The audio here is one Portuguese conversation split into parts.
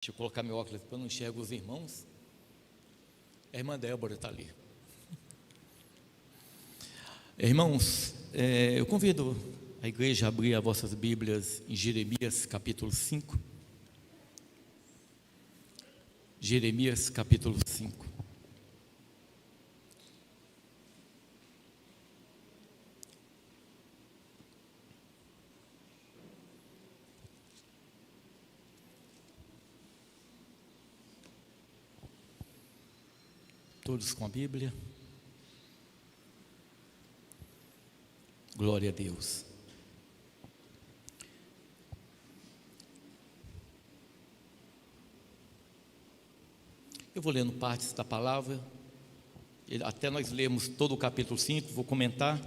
Deixa eu colocar meu óculos para eu não enxergar os irmãos. A irmã Débora está ali. Irmãos, eu convido a igreja a abrir as vossas Bíblias em Jeremias capítulo 5. Jeremias capítulo 5. Todos com a Bíblia? Glória a Deus. Eu vou lendo partes da palavra, até nós lemos todo o capítulo 5, vou comentar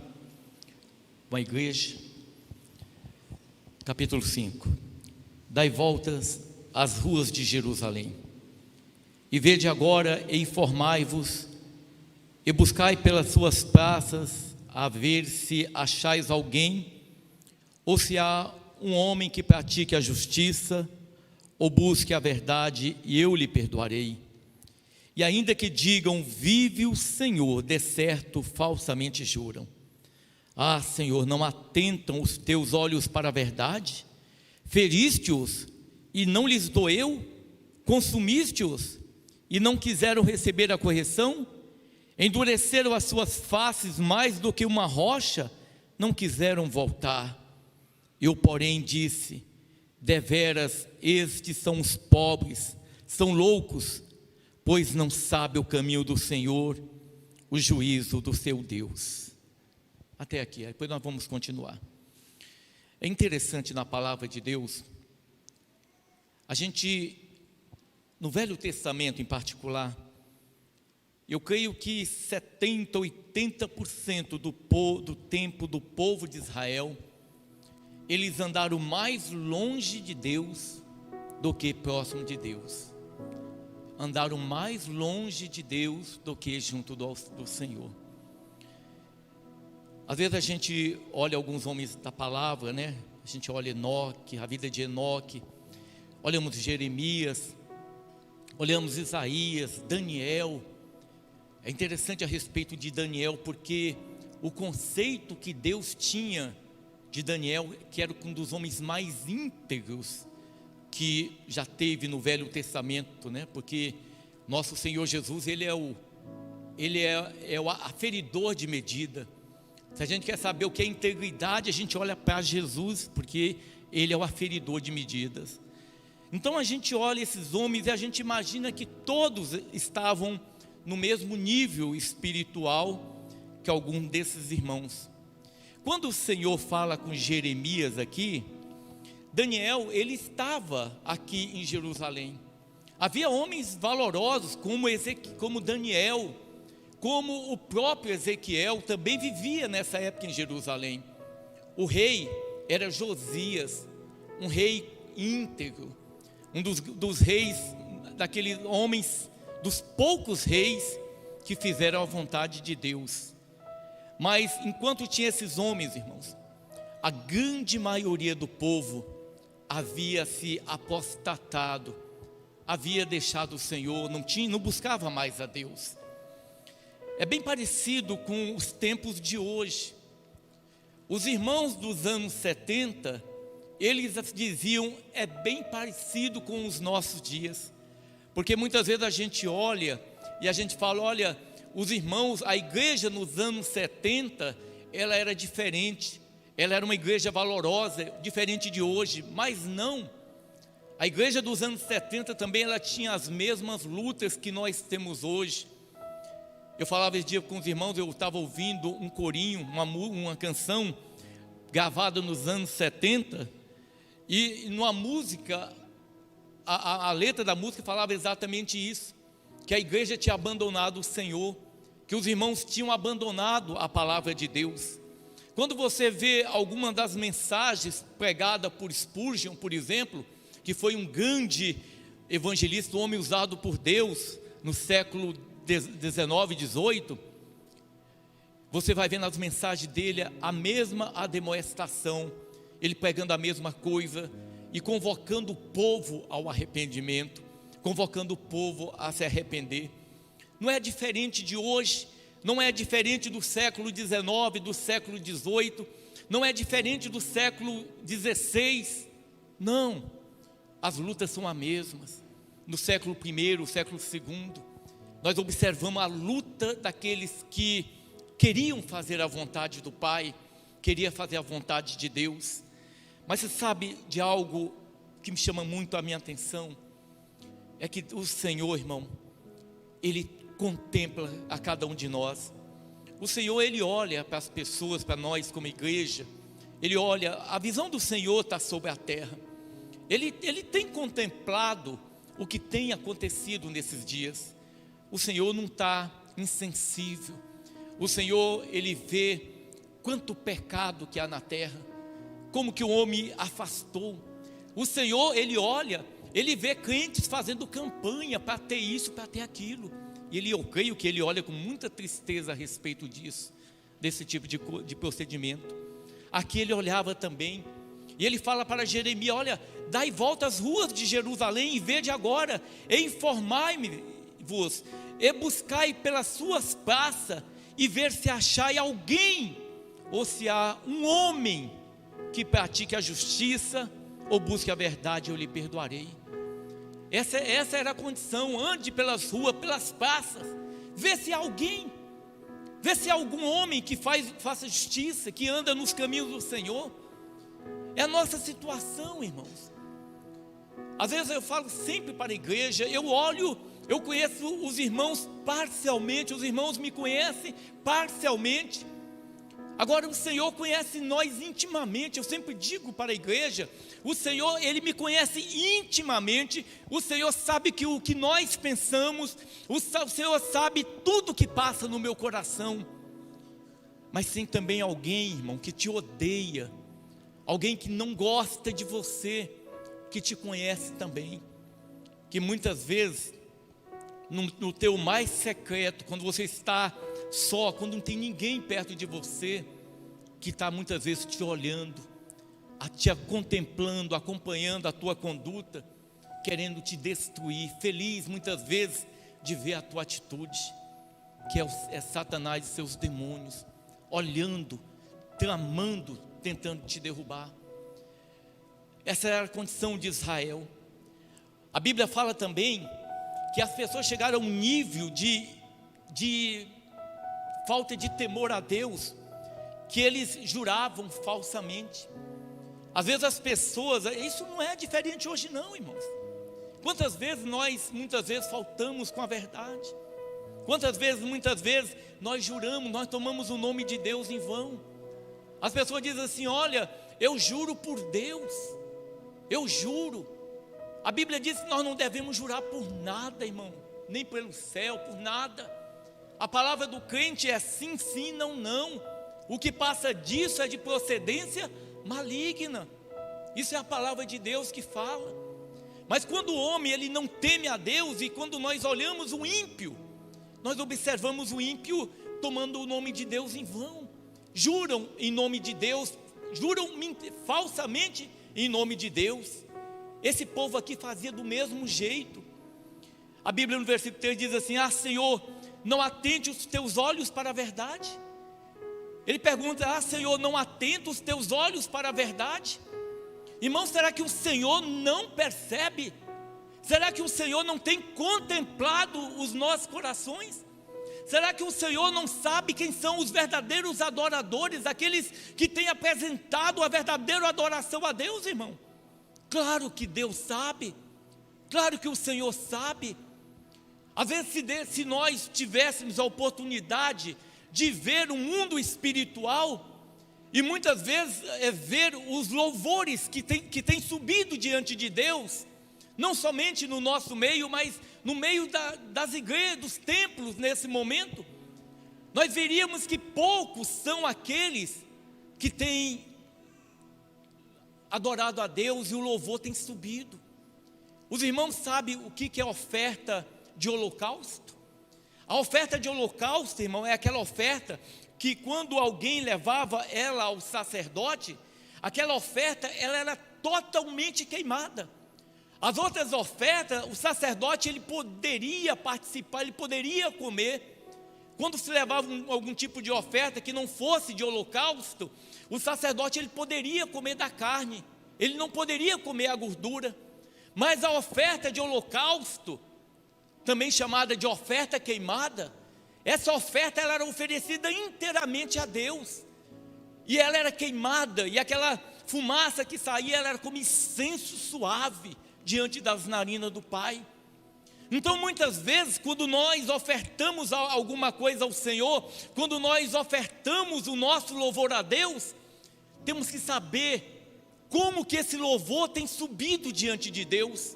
com a igreja. Capítulo 5. Dai voltas às ruas de Jerusalém, e vede agora e informai-vos, e buscai pelas suas praças, a ver se achais alguém, ou se há um homem que pratique a justiça, ou busque a verdade, e eu lhe perdoarei. E ainda que digam, vive o Senhor, de certo falsamente juram. Ah, Senhor, não atentam os teus olhos para a verdade? Feriste-os, e não lhes doeu? Consumiste-os, e não quiseram receber a correção? Endureceram as suas faces mais do que uma rocha, não quiseram voltar. Eu, porém, disse, deveras estes são os pobres, são loucos, pois não sabe o caminho do Senhor, o juízo do seu Deus. Até aqui, depois nós vamos continuar. É interessante na palavra de Deus, a gente, no Velho Testamento em particular, eu creio que 70%, 80% do tempo do povo de Israel, eles andaram mais longe de Deus do que próximo de Deus. Andaram mais longe de Deus do que junto do Senhor. Às vezes a gente olha alguns homens da palavra, né? A gente olha Enoque, a vida de Enoque, olhamos Jeremias, olhamos Isaías, Daniel. É interessante a respeito de Daniel, porque o conceito que Deus tinha de Daniel, que era um dos homens mais íntegros que já teve no Velho Testamento, né? Porque nosso Senhor Jesus, Ele é o aferidor de medida. Se a gente quer saber o que é integridade, a gente olha para Jesus, porque Ele é o aferidor de medidas. Então a gente olha esses homens e a gente imagina que todos estavam no mesmo nível espiritual que algum desses irmãos. Quando o Senhor fala com Jeremias aqui, Daniel, ele estava aqui em Jerusalém. Havia homens valorosos como Daniel, como o próprio Ezequiel também vivia nessa época em Jerusalém. O rei era Josias, um rei íntegro, um dos reis, daqueles homens, dos poucos reis que fizeram a vontade de Deus. Mas enquanto tinha esses homens, irmãos, a grande maioria do povo havia se apostatado, havia deixado o Senhor, não buscava mais a Deus. É bem parecido com os tempos de hoje. Os irmãos dos anos 70, eles diziam, é bem parecido com os nossos dias, porque muitas vezes a gente olha e a gente fala, olha, os irmãos, a igreja nos anos 70, ela era diferente, ela era uma igreja valorosa, diferente de hoje, mas não. A igreja dos anos 70 também, ela tinha as mesmas lutas que nós temos hoje. Eu falava esse dia com os irmãos, eu estava ouvindo um corinho, uma canção gravada nos anos 70, e numa música, a letra da música falava exatamente isso, que a igreja tinha abandonado o Senhor, que os irmãos tinham abandonado a palavra de Deus. Quando você vê alguma das mensagens pregadas por Spurgeon, por exemplo, que foi um grande evangelista, um homem usado por Deus no século 19, 18, você vai ver nas mensagens dele a mesma admoestação, ele pregando a mesma coisa, e convocando o povo ao arrependimento, convocando o povo a se arrepender. Não é diferente de hoje, não é diferente do século XIX, do século XVIII, não é diferente do século XVI, não, as lutas são as mesmas. No século I, no século II, nós observamos a luta daqueles que queriam fazer a vontade do Pai, queriam fazer a vontade de Deus. Mas você sabe de algo que me chama muito a minha atenção? É que o Senhor, irmão, Ele contempla a cada um de nós. O Senhor, Ele olha para as pessoas, para nós como igreja. Ele olha, a visão do Senhor está sobre a terra. Ele tem contemplado o que tem acontecido nesses dias. O Senhor não está insensível. O Senhor, Ele vê quanto pecado que há na terra, como que o homem afastou. O Senhor, Ele olha, Ele vê crentes fazendo campanha para ter isso, para ter aquilo. E eu creio que Ele olha com muita tristeza a respeito disso, desse tipo de procedimento. Aqui Ele olhava também, e Ele fala para Jeremias: olha, dai volta às ruas de Jerusalém, e vede agora, e informai-me-vos, e buscai pelas suas praças, e ver se achai alguém, ou se há um homem que pratique a justiça, ou busque a verdade, eu lhe perdoarei. Essa era a condição. Ande pelas ruas, pelas praças, vê se há alguém, vê se há algum homem que faça justiça, que anda nos caminhos do Senhor. É a nossa situação, irmãos. Às vezes eu falo sempre para a igreja, eu olho, eu conheço os irmãos parcialmente, os irmãos me conhecem parcialmente. Agora o Senhor conhece nós intimamente. Eu sempre digo para a igreja, o Senhor, Ele me conhece intimamente. O Senhor sabe que o que nós pensamos, o Senhor sabe tudo que passa no meu coração. Mas tem também alguém, irmão, que te odeia, alguém que não gosta de você, que te conhece também, que muitas vezes no teu mais secreto, quando você está só, quando não tem ninguém perto de você, que está muitas vezes te olhando, te contemplando, acompanhando a tua conduta, querendo te destruir, feliz muitas vezes de ver a tua atitude, que é Satanás e seus demônios, olhando, tramando, tentando te derrubar. Essa era a condição de Israel. A Bíblia fala também que as pessoas chegaram a um nível de falta de temor a Deus, que eles juravam falsamente. Às vezes as pessoas, isso não é diferente hoje não, irmãos. Quantas vezes muitas vezes faltamos com a verdade? Quantas vezes, muitas vezes, nós juramos, nós tomamos o nome de Deus em vão? As pessoas dizem assim: olha, eu juro por Deus, eu juro. A Bíblia diz que nós não devemos jurar por nada, irmão, nem pelo céu, por nada. A palavra do crente é sim, sim, não, não. O que passa disso é de procedência maligna. Isso é a palavra de Deus que fala. Mas quando o homem ele não teme a Deus, e quando nós olhamos o ímpio, nós observamos o ímpio tomando o nome de Deus em vão. Juram em nome de Deus, juram falsamente em nome de Deus. Esse povo aqui fazia do mesmo jeito. A Bíblia no versículo 3 diz assim: ah, Senhor, não atente os teus olhos para a verdade. Ele pergunta: ah, Senhor, não atenta os teus olhos para a verdade? Irmão, será que o Senhor não percebe? Será que o Senhor não tem contemplado os nossos corações? Será que o Senhor não sabe quem são os verdadeiros adoradores, aqueles que têm apresentado a verdadeira adoração a Deus, irmão? Claro que Deus sabe, claro que o Senhor sabe. Às vezes, se nós tivéssemos a oportunidade de ver o mundo espiritual, e muitas vezes ver os louvores que tem subido diante de Deus, não somente no nosso meio, mas no meio das igrejas, dos templos nesse momento, nós veríamos que poucos são aqueles que têm adorado a Deus e o louvor tem subido. Os irmãos sabem o que é oferta de holocausto? A oferta de holocausto, irmão, é aquela oferta que quando alguém levava ela ao sacerdote, aquela oferta ela era totalmente queimada. As outras ofertas, o sacerdote ele poderia participar, ele poderia comer. Quando se levava algum tipo de oferta que não fosse de holocausto, o sacerdote ele poderia comer da carne, ele não poderia comer a gordura. Mas a oferta de holocausto, também chamada de oferta queimada, essa oferta ela era oferecida inteiramente a Deus, e ela era queimada, e aquela fumaça que saía, ela era como incenso suave diante das narinas do Pai. Então muitas vezes quando nós ofertamos alguma coisa ao Senhor, quando nós ofertamos o nosso louvor a Deus, temos que saber como que esse louvor tem subido diante de Deus.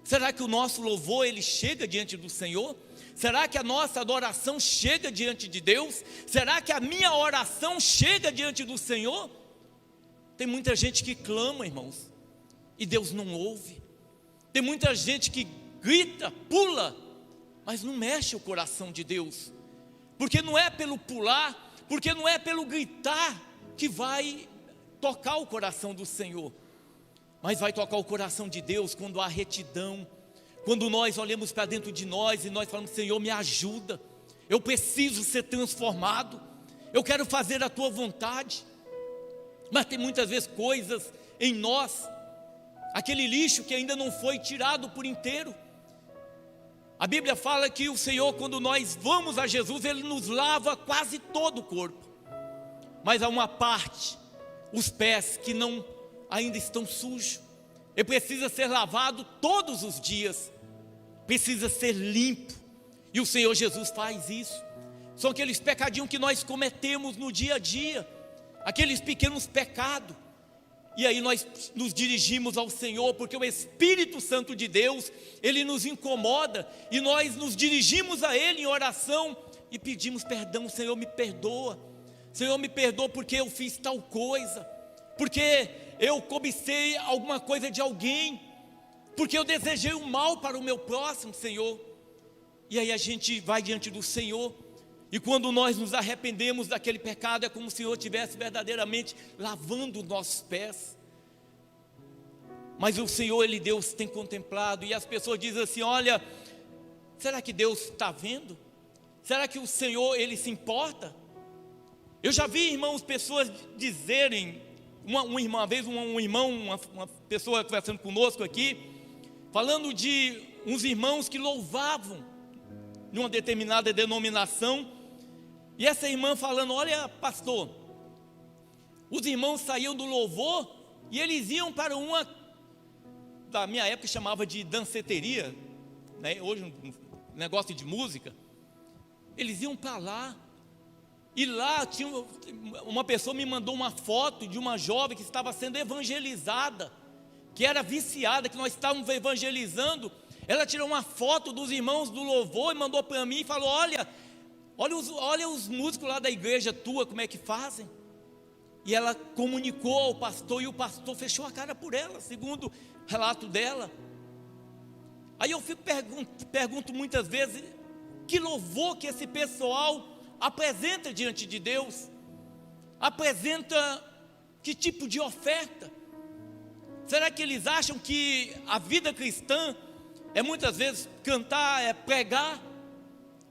Será que o nosso louvor ele chega diante do Senhor? Será que a nossa adoração chega diante de Deus? Será que a minha oração chega diante do Senhor? Tem muita gente que clama, irmãos, e Deus não ouve. Tem muita gente que grita, pula, mas não mexe o coração de Deus, porque não é pelo pular, porque não é pelo gritar que vai tocar o coração do Senhor, mas vai tocar o coração de Deus quando há retidão, quando nós olhamos para dentro de nós e nós falamos: Senhor, me ajuda, eu preciso ser transformado, eu quero fazer a tua vontade. Mas tem muitas vezes coisas em nós, aquele lixo que ainda não foi tirado por inteiro. A Bíblia fala que o Senhor, quando nós vamos a Jesus, Ele nos lava quase todo o corpo, mas há uma parte, os pés, que não ainda estão sujos, e precisa ser lavado todos os dias, precisa ser limpo, e o Senhor Jesus faz isso. São aqueles pecadinhos que nós cometemos no dia a dia, aqueles pequenos pecados, e aí nós nos dirigimos ao Senhor, porque o Espírito Santo de Deus, Ele nos incomoda, e nós nos dirigimos a Ele em oração, e pedimos perdão: Senhor, me perdoa, Senhor, me perdoa porque eu fiz tal coisa, porque eu cobicei alguma coisa de alguém, porque eu desejei o mal para o meu próximo, Senhor. E aí a gente vai diante do Senhor, e quando nós nos arrependemos daquele pecado, é como se o Senhor estivesse verdadeiramente lavando os nossos pés. Mas o Senhor, Ele, Deus, tem contemplado, e as pessoas dizem assim: olha, será que Deus está vendo? Será que o Senhor, Ele se importa? Eu já vi, irmãos, pessoas dizerem, uma vez um irmão, uma pessoa conversando conosco aqui, falando de uns irmãos que louvavam numa determinada denominação, e essa irmã falando: olha, pastor, os irmãos saíam do louvor e eles iam para uma, da minha época chamava de danceteria, né? Hoje um negócio de música, eles iam para lá, e lá tinha uma pessoa me mandou uma foto de uma jovem que estava sendo evangelizada, que era viciada, que nós estávamos evangelizando. Ela tirou uma foto dos irmãos do louvor e mandou para mim e falou: olha os músicos lá da igreja tua, como é que fazem. E ela comunicou ao pastor, e o pastor fechou a cara por ela, segundo o relato dela. Aí eu pergunto muitas vezes: que louvor que esse pessoal apresenta diante de Deus? Apresenta que tipo de oferta? Será que eles acham que a vida cristã é muitas vezes cantar, é pregar?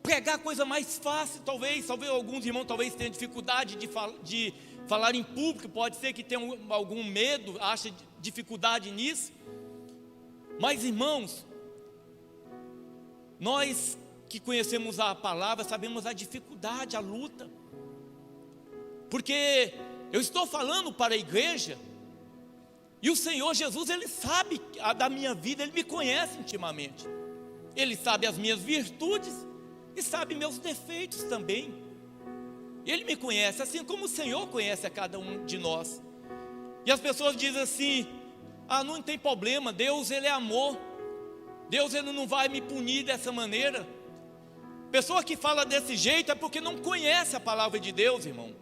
Pregar é a coisa mais fácil, talvez alguns irmãos talvez tenham dificuldade de falar em público, pode ser que tenham algum medo, acha dificuldade nisso. Mas, irmãos, nós que conhecemos a palavra, sabemos a dificuldade, a luta, porque eu estou falando para a igreja, e o Senhor Jesus, Ele sabe da minha vida, Ele me conhece intimamente, Ele sabe as minhas virtudes, e sabe meus defeitos também. Ele me conhece, assim como o Senhor conhece a cada um de nós. E as pessoas dizem assim: não tem problema, Deus, Ele é amor, Deus, Ele não vai me punir dessa maneira. Pessoa que fala desse jeito é porque não conhece a palavra de Deus, irmão,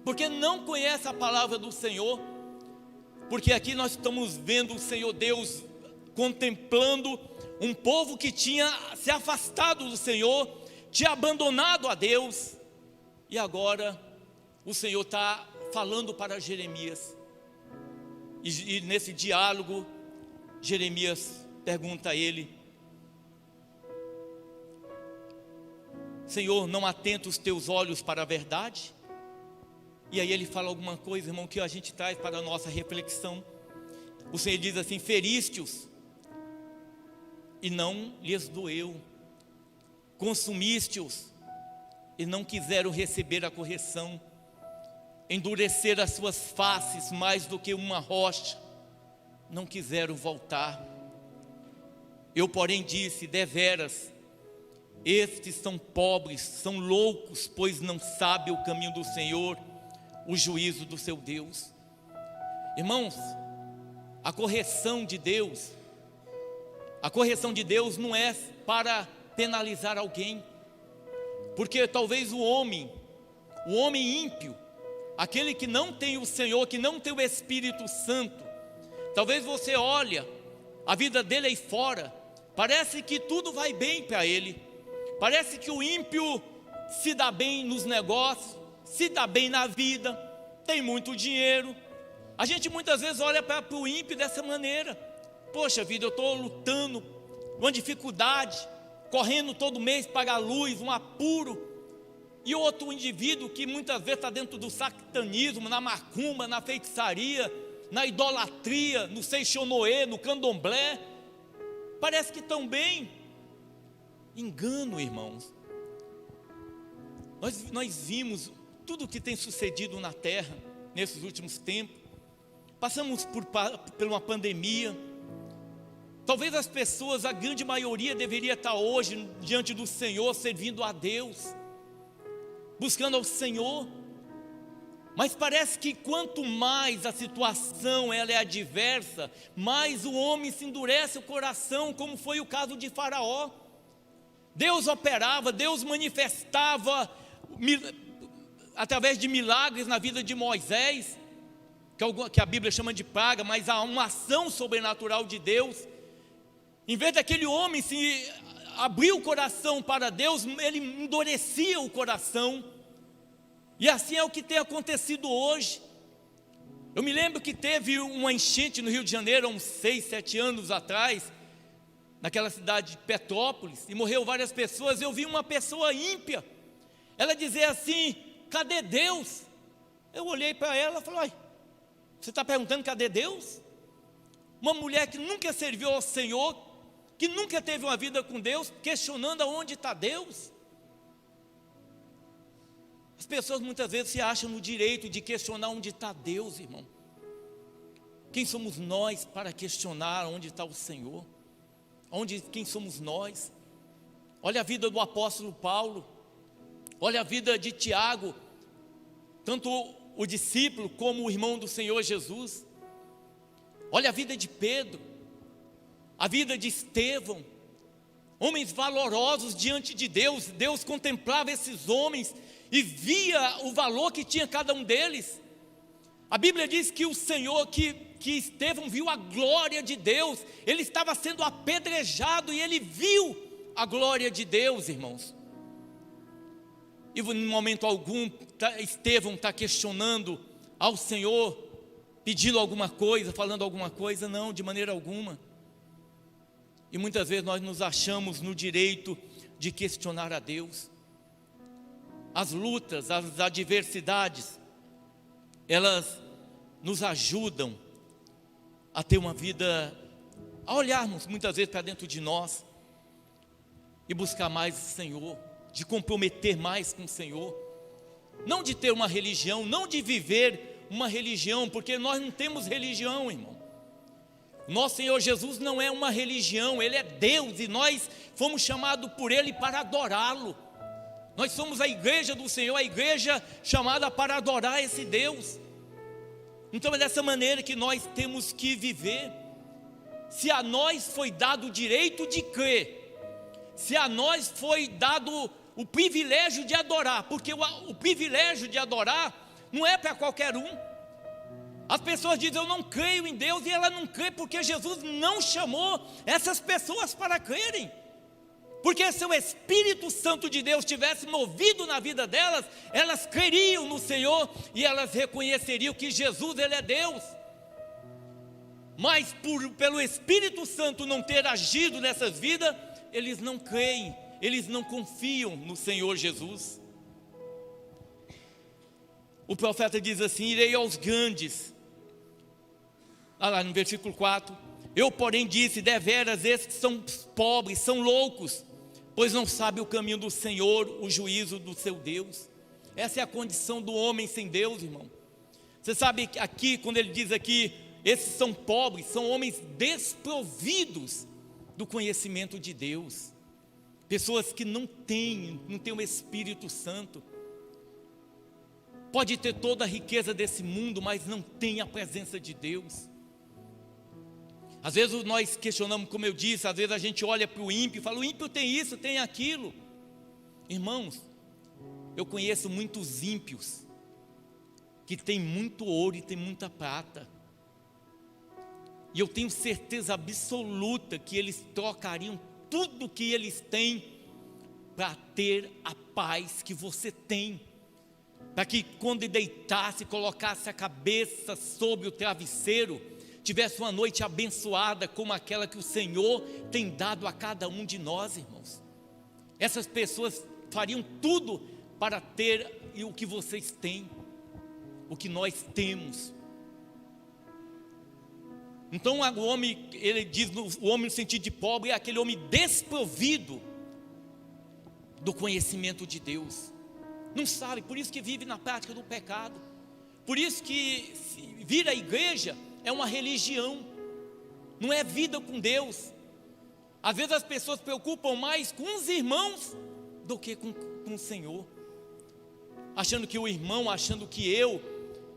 porque não conhece a palavra do Senhor. Porque aqui nós estamos vendo o Senhor Deus contemplando um povo que tinha se afastado do Senhor, tinha abandonado a Deus, e agora o Senhor está falando para Jeremias: E nesse diálogo, Jeremias pergunta a ele: Senhor, não atenta os teus olhos para a verdade? E aí ele fala alguma coisa, irmão, que a gente traz para a nossa reflexão. O Senhor diz assim: feriste-os e não lhes doeu, consumiste-os e não quiseram receber a correção, endureceram as suas faces mais do que uma rocha, não quiseram voltar. Eu, porém, disse: deveras, estes são pobres, são loucos, pois não sabem o caminho do Senhor, o juízo do seu Deus. Irmãos, a correção de Deus não é para penalizar alguém, porque talvez o homem ímpio, aquele que não tem o Senhor, que não tem o Espírito Santo, talvez você olha a vida dele aí fora, parece que tudo vai bem para ele, parece que o ímpio se dá bem nos negócios, se dá bem na vida, tem muito dinheiro. A gente muitas vezes olha para o ímpio dessa maneira: poxa vida, eu estou lutando, uma dificuldade, correndo todo mês, pagar luz, um apuro. E outro indivíduo que muitas vezes está dentro do satanismo, na macumba, na feitiçaria, na idolatria, no seixonoê, no candomblé, parece que estão bem. Engano, irmãos. Nós vimos tudo o que tem sucedido na terra nesses últimos tempos. Passamos por uma pandemia. Talvez as pessoas, a grande maioria, deveria estar hoje diante do Senhor, servindo a Deus, buscando ao Senhor. Mas parece que quanto mais a situação ela é adversa, mais o homem se endurece o coração, como foi o caso de Faraó. Deus operava, Deus manifestava através de milagres na vida de Moisés, que a Bíblia chama de praga, mas há uma ação sobrenatural de Deus. Em vez daquele homem se abrir o coração para Deus, ele endurecia o coração. E assim é o que tem acontecido hoje. Eu me lembro que teve uma enchente no Rio de Janeiro, há uns 6, 7 anos atrás, naquela cidade de Petrópolis, e morreu várias pessoas. Eu vi uma pessoa ímpia, ela dizia assim: cadê Deus? Eu olhei para ela e falei: você está perguntando cadê Deus? Uma mulher que nunca serviu ao Senhor, que nunca teve uma vida com Deus, questionando aonde está Deus. As pessoas muitas vezes se acham no direito de questionar onde está Deus, irmão. Quem somos nós para questionar onde está o Senhor? Quem somos nós? Olha a vida do apóstolo Paulo, olha a vida de Tiago, tanto o discípulo como o irmão do Senhor Jesus. Olha a vida de Pedro, a vida de Estevão, homens valorosos diante de Deus. Deus contemplava esses homens e via o valor que tinha cada um deles. A Bíblia diz que o Senhor, que Estevão viu a glória de Deus. Ele estava sendo apedrejado e ele viu a glória de Deus, irmãos. E em momento algum Estevão está questionando ao Senhor, pedindo alguma coisa, falando alguma coisa? Não, de maneira alguma. E muitas vezes nós nos achamos no direito de questionar a Deus. As lutas, as adversidades, elas nos ajudam a ter uma vida, a olharmos muitas vezes para dentro de nós e buscar mais o Senhor, de comprometer mais com o Senhor, não de ter uma religião, não de viver uma religião, porque nós não temos religião, irmão. Nosso Senhor Jesus não é uma religião, Ele é Deus, e nós fomos chamados por Ele para adorá-lo. Nós somos a igreja do Senhor, a igreja chamada para adorar esse Deus. Então é dessa maneira que nós temos que viver. Se a nós foi dado o direito de crer, se a nós foi dado o privilégio de adorar, porque o privilégio de adorar não é para qualquer um. As pessoas dizem: eu não creio em Deus, e ela não crê porque Jesus não chamou essas pessoas para crerem. Porque se o Espírito Santo de Deus tivesse movido na vida delas, elas creriam no Senhor e elas reconheceriam que Jesus, Ele é Deus. mas pelo Espírito Santo não ter agido nessas vidas, eles não creem, eles não confiam no Senhor Jesus. O profeta diz assim: irei aos grandes. Olha lá no versículo 4: eu porém disse, deveras estes são pobres, são loucos, pois não sabem o caminho do Senhor, o juízo do seu Deus. Essa é a condição do homem sem Deus, irmão. Você sabe que aqui, quando ele diz aqui, esses são pobres, são homens desprovidos do conhecimento de Deus. Pessoas que não têm o Espírito Santo. Pode ter toda a riqueza desse mundo, mas não tem a presença de Deus. Às vezes nós questionamos, como eu disse, às vezes a gente olha para o ímpio e fala: o ímpio tem isso, tem aquilo. Irmãos, eu conheço muitos ímpios que têm muito ouro e têm muita prata, e eu tenho certeza absoluta que eles trocariam tudo que eles têm para ter a paz que você tem, para que quando deitasse, colocasse a cabeça sobre o travesseiro, tivesse uma noite abençoada como aquela que o Senhor tem dado a cada um de nós, irmãos. Essas pessoas fariam tudo para ter o que vocês têm, o que nós temos. Então o homem, ele diz, o homem no sentido de pobre, é aquele homem desprovido do conhecimento de Deus. Não sabe, por isso que vive na prática do pecado. Por isso que vir à igreja é uma religião, não é vida com Deus. Às vezes as pessoas se preocupam mais com os irmãos do que com o Senhor, achando que o irmão, achando que eu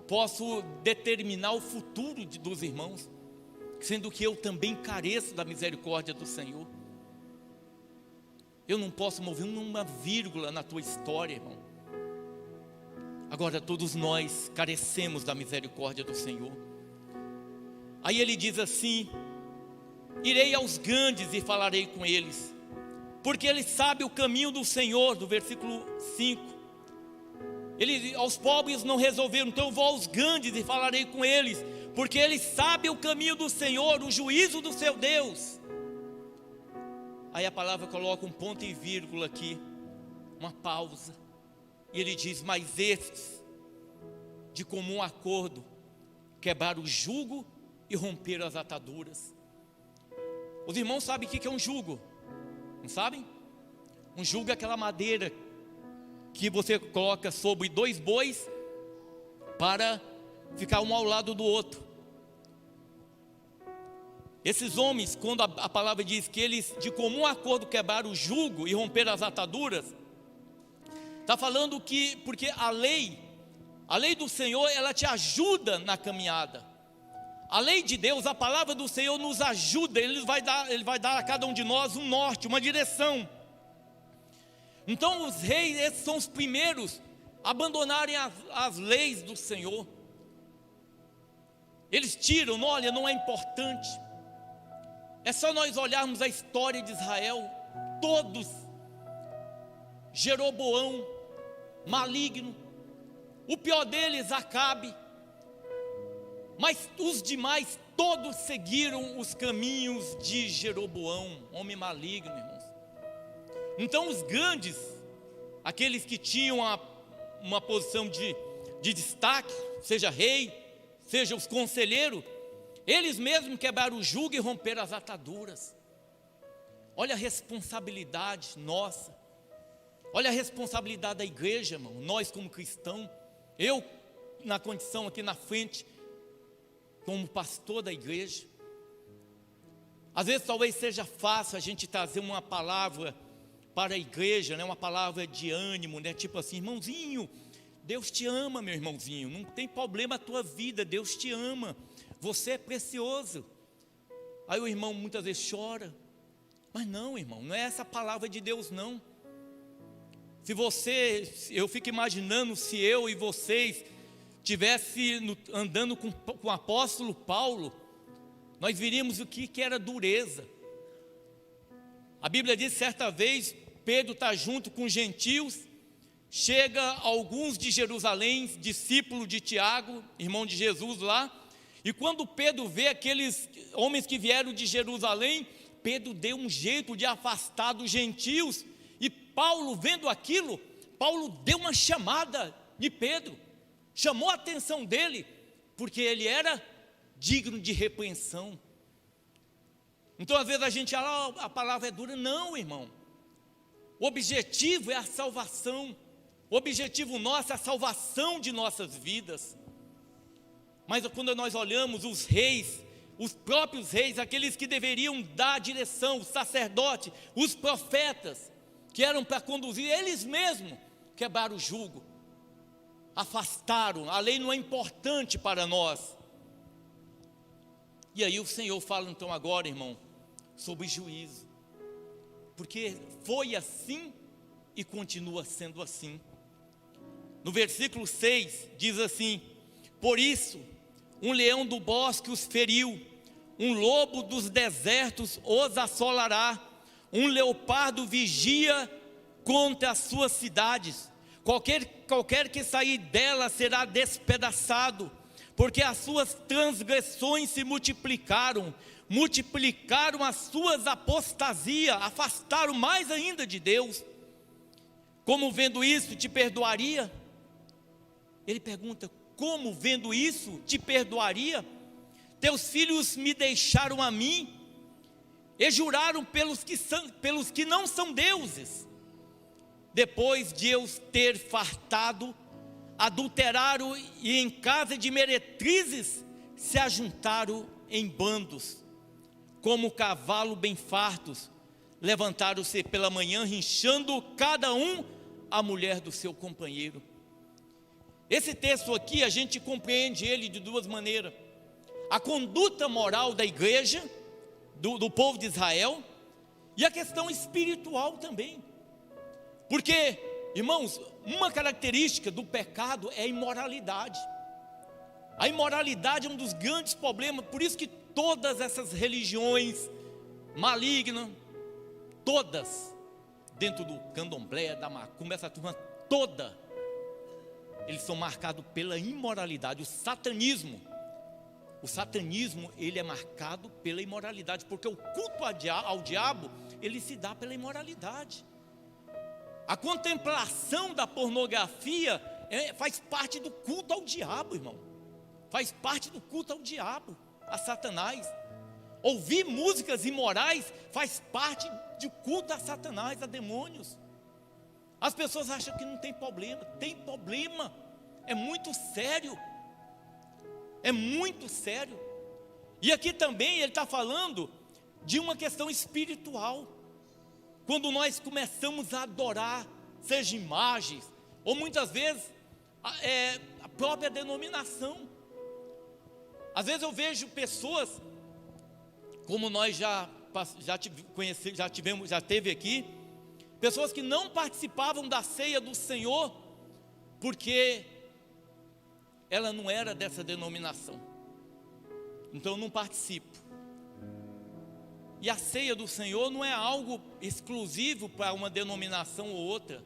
posso determinar o futuro dos irmãos, sendo que eu também careço da misericórdia do Senhor. Eu não posso mover uma vírgula na tua história, irmão. Agora todos nós carecemos da misericórdia do Senhor. Aí ele diz assim: irei aos grandes e falarei com eles, porque eles sabem o caminho do Senhor. Do versículo 5, ele, aos pobres não resolveram, então eu vou aos grandes e falarei com eles, porque eles sabem o caminho do Senhor, o juízo do seu Deus. Aí a palavra coloca um ponto e vírgula aqui, uma pausa, e ele diz: mas estes, de comum acordo, quebraram o jugo e romperam as ataduras. Os irmãos sabem o que é um jugo? Não sabem? Um jugo é aquela madeira que você coloca sobre dois bois para ficar um ao lado do outro. Esses homens, quando a palavra diz que eles de comum acordo quebraram o jugo e romperam as ataduras, está falando que, porque a lei do Senhor, ela te ajuda na caminhada. A lei de Deus, a palavra do Senhor nos ajuda. Ele vai dar a cada um de nós um norte, uma direção. Então os reis, esses são os primeiros a abandonarem as leis do Senhor. Eles tiram, olha, não é importante. É só nós olharmos a história de Israel, todos, Jeroboão, maligno, o pior deles, Acabe, mas os demais todos seguiram os caminhos de Jeroboão, homem maligno, irmãos. Então os grandes, aqueles que tinham uma posição de destaque, seja rei, seja os conselheiros, eles mesmos quebraram o jugo e romperam as ataduras. Olha a responsabilidade nossa, olha a responsabilidade da igreja, irmão. Nós como cristãos, eu na condição aqui na frente, como pastor da igreja, às vezes talvez seja fácil a gente trazer uma palavra para a igreja, né? Uma palavra de ânimo, né? Tipo assim: irmãozinho, Deus te ama, meu irmãozinho, não tem problema a tua vida, Deus te ama, você é precioso. Aí o irmão muitas vezes chora, mas não, irmão, não é essa palavra de Deus não. Eu fico imaginando se eu e vocês tivesse andando com o apóstolo Paulo, nós viríamos o que era dureza. A Bíblia diz, certa vez, Pedro está junto com gentios, chega alguns de Jerusalém, discípulo de Tiago, irmão de Jesus lá, E quando Pedro vê aqueles homens que vieram de Jerusalém, Pedro deu um jeito de afastar dos gentios. E Paulo, vendo aquilo, Paulo deu uma chamada de Pedro, chamou a atenção dele, porque ele era digno de repreensão. Então às vezes a gente fala, a palavra é dura. Não, irmão, o objetivo é a salvação, o objetivo nosso é a salvação de nossas vidas. Mas quando nós olhamos os reis, os próprios reis, aqueles que deveriam dar a direção, os sacerdotes, os profetas, que eram para conduzir, eles mesmos quebraram o jugo, afastaram, a lei não é importante para nós. E aí o Senhor fala então agora, irmão, sobre juízo, porque foi assim e continua sendo assim. No versículo 6 diz assim: por isso um leão do bosque os feriu, um lobo dos desertos os assolará, um leopardo vigia contra as suas cidades, qualquer que sair dela será despedaçado, porque as suas transgressões se multiplicaram as suas apostasias, afastaram mais ainda de Deus. Como vendo isso te perdoaria? Ele pergunta, como vendo isso te perdoaria? Teus filhos me deixaram a mim, e juraram pelos que não são deuses. Depois de eu ter fartado, adulteraram, e em casa de meretrizes se ajuntaram em bandos, como cavalo bem fartos, levantaram-se pela manhã, rinchando cada um a mulher do seu companheiro. Esse texto aqui, a gente compreende ele de duas maneiras: a conduta moral da igreja, do povo de Israel, e a questão espiritual também. Porque, irmãos, uma característica do pecado é a imoralidade. A imoralidade é um dos grandes problemas. Por isso que todas essas religiões malignas, todas, dentro do candomblé, da macumba, essa turma toda, eles são marcados pela imoralidade. O satanismo, ele é marcado pela imoralidade, porque o culto ao diabo, ele se dá pela imoralidade. A contemplação da pornografia faz parte do culto ao diabo, irmão. Faz parte do culto ao diabo, a Satanás. Ouvir músicas imorais faz parte do culto a Satanás, a demônios. As pessoas acham que não tem problema. Tem problema, é muito sério. É muito sério. E aqui também ele está falando de uma questão espiritual. Quando nós começamos a adorar, seja imagens, ou muitas vezes a própria denominação. Às vezes eu vejo pessoas, como nós já teve aqui, pessoas que não participavam da ceia do Senhor, porque ela não era dessa denominação. Então eu não participo. E a ceia do Senhor não é algo exclusivo para uma denominação ou outra.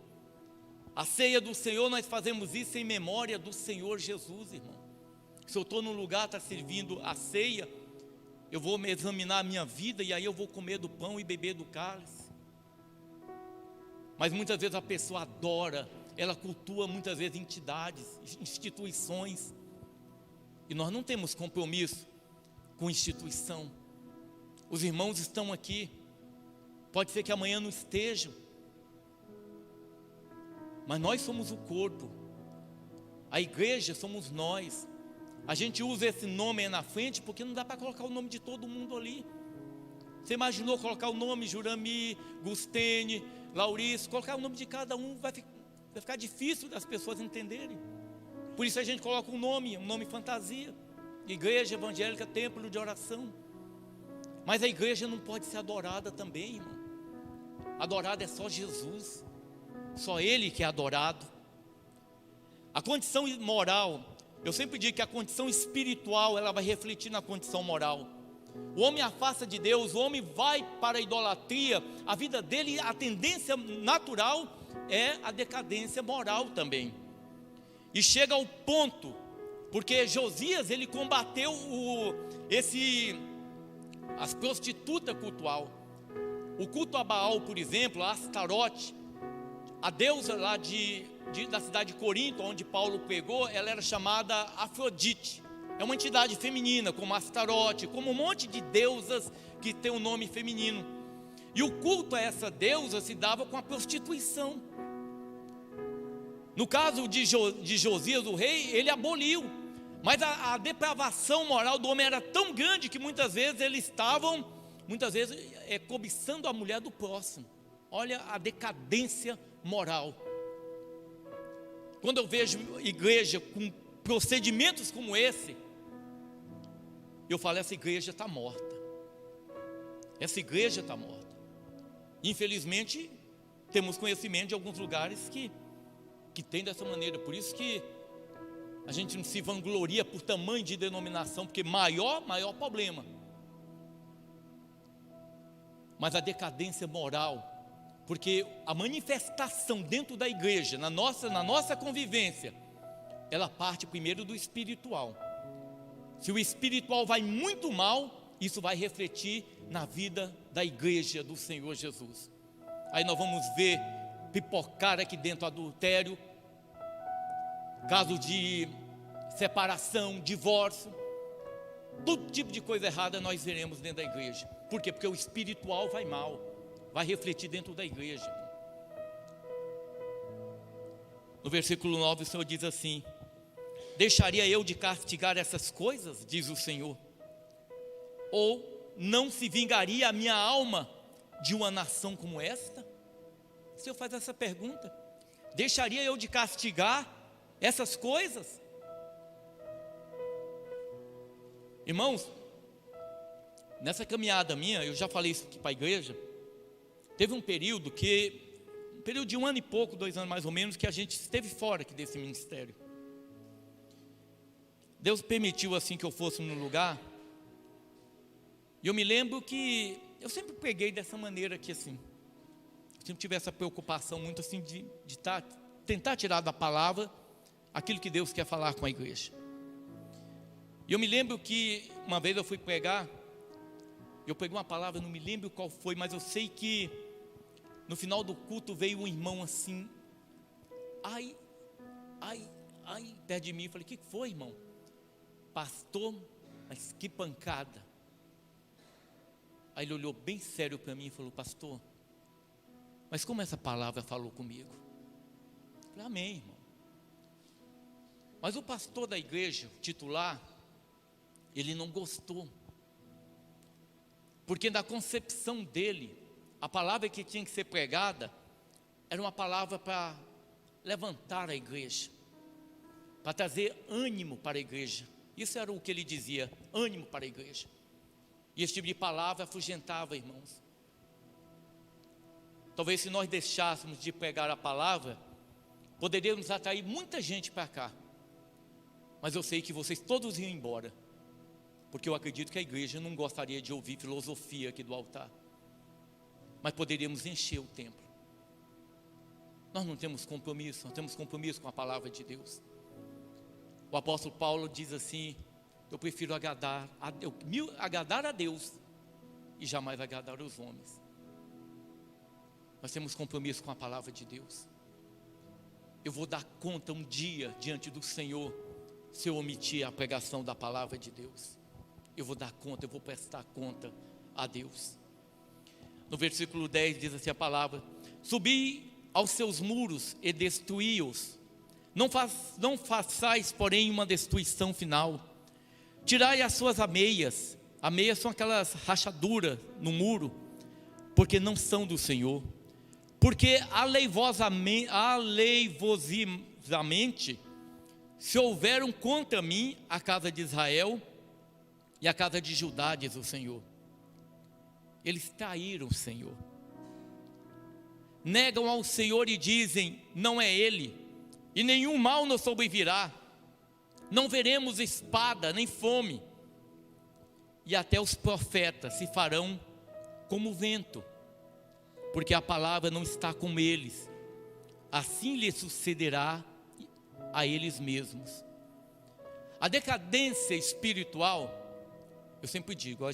A ceia do Senhor, nós fazemos isso em memória do Senhor Jesus, irmão. Se eu estou num lugar, está servindo a ceia, eu vou me examinar a minha vida, e aí eu vou comer do pão e beber do cálice. Mas muitas vezes a pessoa adora, ela cultua muitas vezes entidades, instituições, e nós não temos compromisso com instituição. Os irmãos estão aqui, pode ser que amanhã não estejam, mas nós somos o corpo, a igreja somos nós. A gente usa esse nome aí na frente, porque não dá para colocar o nome de todo mundo ali. Você imaginou colocar o nome Jurami, Gustene, Laurice, colocar o nome de cada um, vai ficar difícil das pessoas entenderem. Por isso a gente coloca um nome fantasia: Igreja Evangélica Templo de Oração. Mas a igreja não pode ser adorada também, irmão. Adorado é só Jesus, só Ele que é adorado. A condição moral, eu sempre digo que a condição espiritual, ela vai refletir na condição moral. O homem afasta de Deus, o homem vai para a idolatria, a vida dele, a tendência natural é a decadência moral também. E chega ao ponto porque Josias ele combateu as prostitutas cultual. O culto a Baal, por exemplo, a Astarote, a deusa lá da cidade de Corinto, onde Paulo pregou, ela era chamada Afrodite. É uma entidade feminina, como Astarote, como um monte de deusas que tem um nome feminino. E o culto a essa deusa se dava com a prostituição. No caso de Josias, o rei, ele aboliu. Mas a depravação moral do homem era tão grande que muitas vezes eles estavam, cobiçando a mulher do próximo. Olha a decadência moral. Quando eu vejo igreja com procedimentos como esse, eu falo, essa igreja está morta. Essa igreja está morta. Infelizmente, temos conhecimento de alguns lugares que tem dessa maneira. Por isso que a gente não se vangloria por tamanho de denominação, porque maior problema. Mas a decadência moral, porque a manifestação dentro da igreja, na nossa convivência, ela parte primeiro do espiritual. Se o espiritual vai muito mal, isso vai refletir na vida da igreja do Senhor Jesus. Aí nós vamos ver pipocar aqui dentro adultério, caso de separação, divórcio, todo tipo de coisa errada nós veremos dentro da igreja. Por quê? Porque o espiritual vai mal, vai refletir dentro da igreja. No versículo 9 o Senhor diz assim: deixaria eu de castigar essas coisas, diz o Senhor, ou não se vingaria a minha alma de uma nação como esta? O Senhor faz essa pergunta: deixaria eu de castigar essas coisas? Irmãos, nessa caminhada minha, eu já falei isso aqui para a igreja, teve um período de 1 ano e pouco, 2 anos mais ou menos, que a gente esteve fora aqui desse ministério. Deus permitiu assim que eu fosse num lugar, e eu me lembro que eu sempre preguei dessa maneira aqui assim, eu sempre tive essa preocupação muito assim de tentar tirar da palavra aquilo que Deus quer falar com a igreja. E eu me lembro que uma vez eu fui pregar, eu peguei uma palavra, não me lembro qual foi, mas eu sei que no final do culto veio um irmão assim, ai, perto de mim. Eu falei: o que foi, irmão? Pastor, mas que pancada. Aí ele olhou bem sério para mim e falou: pastor, mas como essa palavra falou comigo? Eu falei: amém, irmão. Mas o pastor da igreja, titular, ele não gostou, porque na concepção dele, a palavra que tinha que ser pregada era uma palavra para levantar a igreja, para trazer ânimo para a igreja. Isso era o que ele dizia: ânimo para a igreja. E esse tipo de palavra afugentava, irmãos. Talvez se nós deixássemos de pregar a palavra, poderíamos atrair muita gente para cá. Mas eu sei que vocês todos iam embora, porque eu acredito que a igreja não gostaria de ouvir filosofia aqui do altar. Mas poderíamos encher o templo. Nós não temos compromisso, nós temos compromisso com a palavra de Deus. O apóstolo Paulo diz assim: eu prefiro agradar a Deus e jamais agradar os homens. Nós temos compromisso com a palavra de Deus. Eu vou dar conta um dia diante do Senhor, se eu omitir a pregação da palavra de Deus. Eu vou dar conta, eu vou prestar conta a Deus. No versículo 10 diz assim a palavra: subi aos seus muros e destruí-os. Não façais, porém, uma destruição final. Tirai as suas ameias. Ameias são aquelas rachaduras no muro, porque não são do Senhor. Porque aleivosamente se houveram contra mim a casa de Israel e a casa de Judá, diz o Senhor. Eles traíram o Senhor, negam ao Senhor e dizem: não é Ele, e nenhum mal nos sobrevirá, não veremos espada nem fome, e até os profetas se farão como vento, porque a palavra não está com eles. Assim lhes sucederá a eles mesmos. A decadência espiritual, eu sempre digo, a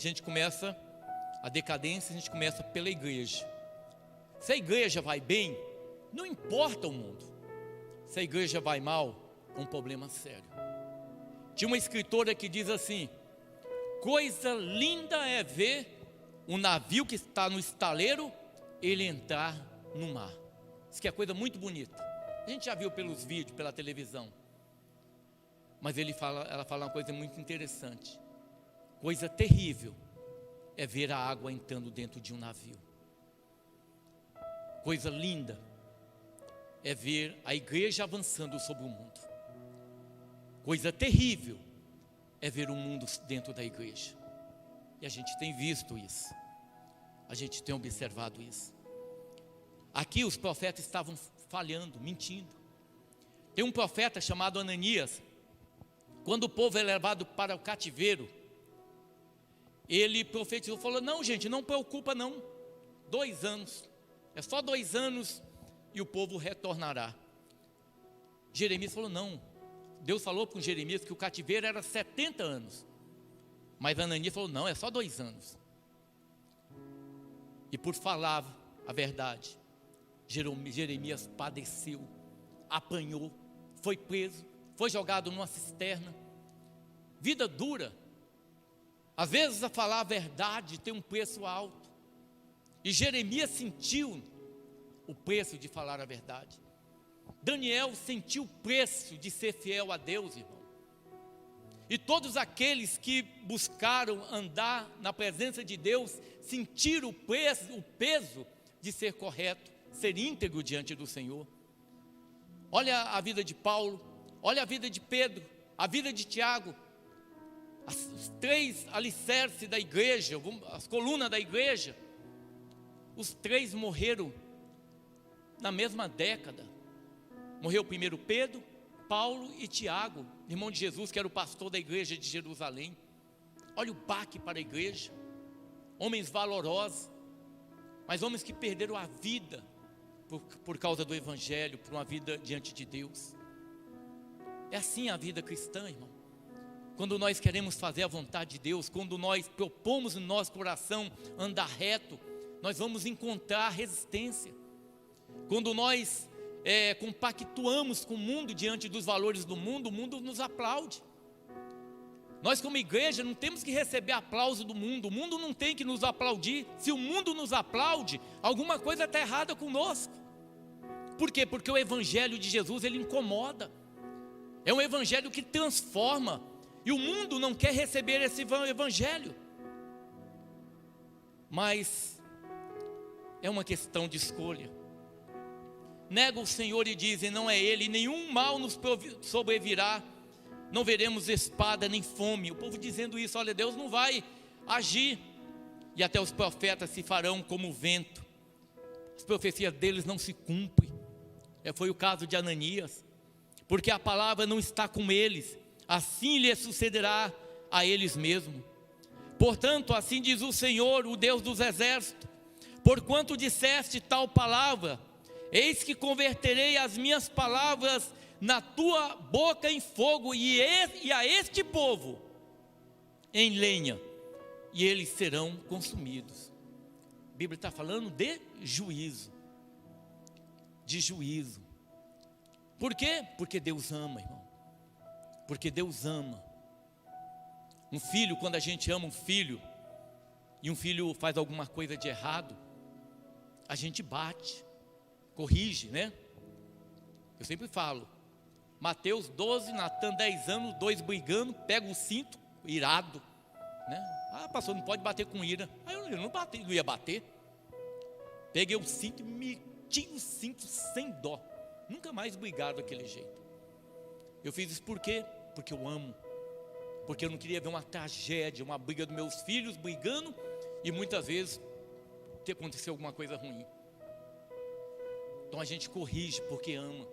decadência a gente começa pela igreja. Se a igreja vai bem, não importa o mundo. Se a igreja vai mal, é um problema sério. Tinha uma escritora que diz assim: coisa linda é ver um navio que está no estaleiro, ele entrar no mar. Isso que é coisa muito bonita. A gente já viu pelos vídeos, pela televisão. Mas ela fala uma coisa muito interessante. Coisa terrível é ver a água entrando dentro de um navio. Coisa linda é ver a igreja avançando sobre o mundo. Coisa terrível é ver o mundo dentro da igreja. E a gente tem visto isso. A gente tem observado isso. Aqui os profetas estavam falhando, mentindo. Tem um profeta chamado Ananias. Quando o povo é levado para o cativeiro, ele profetizou, falou: não, gente, não preocupa não. 2 anos, é só 2 anos e o povo retornará. Jeremias falou: não. Deus falou com Jeremias que o cativeiro era 70 anos. Mas Ananias falou: não, é só 2 anos. E por falar a verdade, Jeremias padeceu, apanhou, foi preso, foi jogado numa cisterna. Vida dura. Às vezes a falar a verdade tem um preço alto. E Jeremias sentiu o preço de falar a verdade. Daniel sentiu o preço de ser fiel a Deus, irmão. E todos aqueles que buscaram andar na presença de Deus, sentiram o peso de ser correto, ser íntegro diante do Senhor. Olha a vida de Paulo, olha a vida de Pedro, a vida de Tiago. Os 3 alicerces da igreja, as colunas da igreja, os 3 morreram na mesma década. Morreu primeiro Pedro, Paulo e Tiago, irmão de Jesus, que era o pastor da igreja de Jerusalém. Olha o baque para a igreja. Homens valorosos, mas homens que perderam a vida por causa do evangelho, por uma vida diante de Deus. É assim a vida cristã, irmão. Quando nós queremos fazer a vontade de Deus, quando nós propomos no nosso coração andar reto, nós vamos encontrar resistência. Quando nós compactuamos com o mundo diante dos valores do mundo, o mundo nos aplaude. Nós como igreja não temos que receber aplauso do mundo, o mundo não tem que nos aplaudir. Se o mundo nos aplaude, alguma coisa está errada conosco. Por quê? Porque o evangelho de Jesus, ele incomoda. É um evangelho que transforma. E o mundo não quer receber esse evangelho. Mas é uma questão de escolha. Nega o Senhor e dizem: não é Ele, nenhum mal nos sobrevirá, não veremos espada nem fome. O povo dizendo isso: olha, Deus não vai agir. E até os profetas se farão como o vento. As profecias deles não se cumprem. Foi o caso de Ananias. Porque a palavra não está com eles, assim lhe sucederá a eles mesmos. Portanto, assim diz o Senhor, o Deus dos exércitos: porquanto disseste tal palavra, eis que converterei as minhas palavras na tua boca em fogo, e a este povo em lenha, e eles serão consumidos. A Bíblia está falando de juízo. De juízo. Por quê? Porque Deus ama, irmão. Porque Deus ama. Um filho, quando a gente ama um filho, e um filho faz alguma coisa de errado, a gente bate, corrige, né? Eu sempre falo, Mateus 12, Natan 10 anos, 2 brigando, pega o cinto, irado, né? Ah, pastor, não pode bater com ira. Aí eu não ia bater. Peguei o cinto e meti o cinto sem dó. Nunca mais brigaram daquele jeito. Eu fiz isso por quê? Porque eu amo. Porque eu não queria ver uma tragédia, uma briga dos meus filhos brigando e muitas vezes ter acontecido alguma coisa ruim. Então a gente corrige porque ama.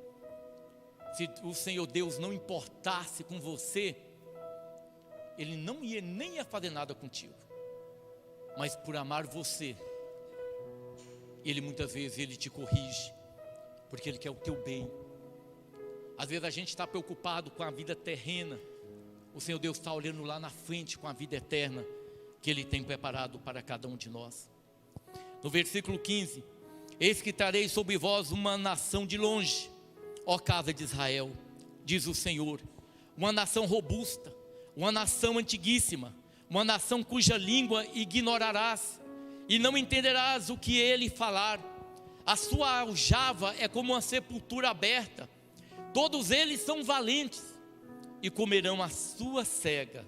Se o Senhor Deus não importasse com você, Ele não ia nem ia fazer nada contigo. Mas por amar você, Ele muitas vezes Ele te corrige, porque Ele quer o teu bem. Às vezes a gente está preocupado com a vida terrena, o Senhor Deus está olhando lá na frente com a vida eterna que Ele tem preparado para cada um de nós. No versículo 15: eis que trarei sobre vós uma nação de longe, ó casa de Israel, diz o Senhor, uma nação robusta, uma nação antiguíssima, uma nação cuja língua ignorarás, e não entenderás o que ele falar. A sua aljava é como uma sepultura aberta, todos eles são valentes, e comerão a sua cega,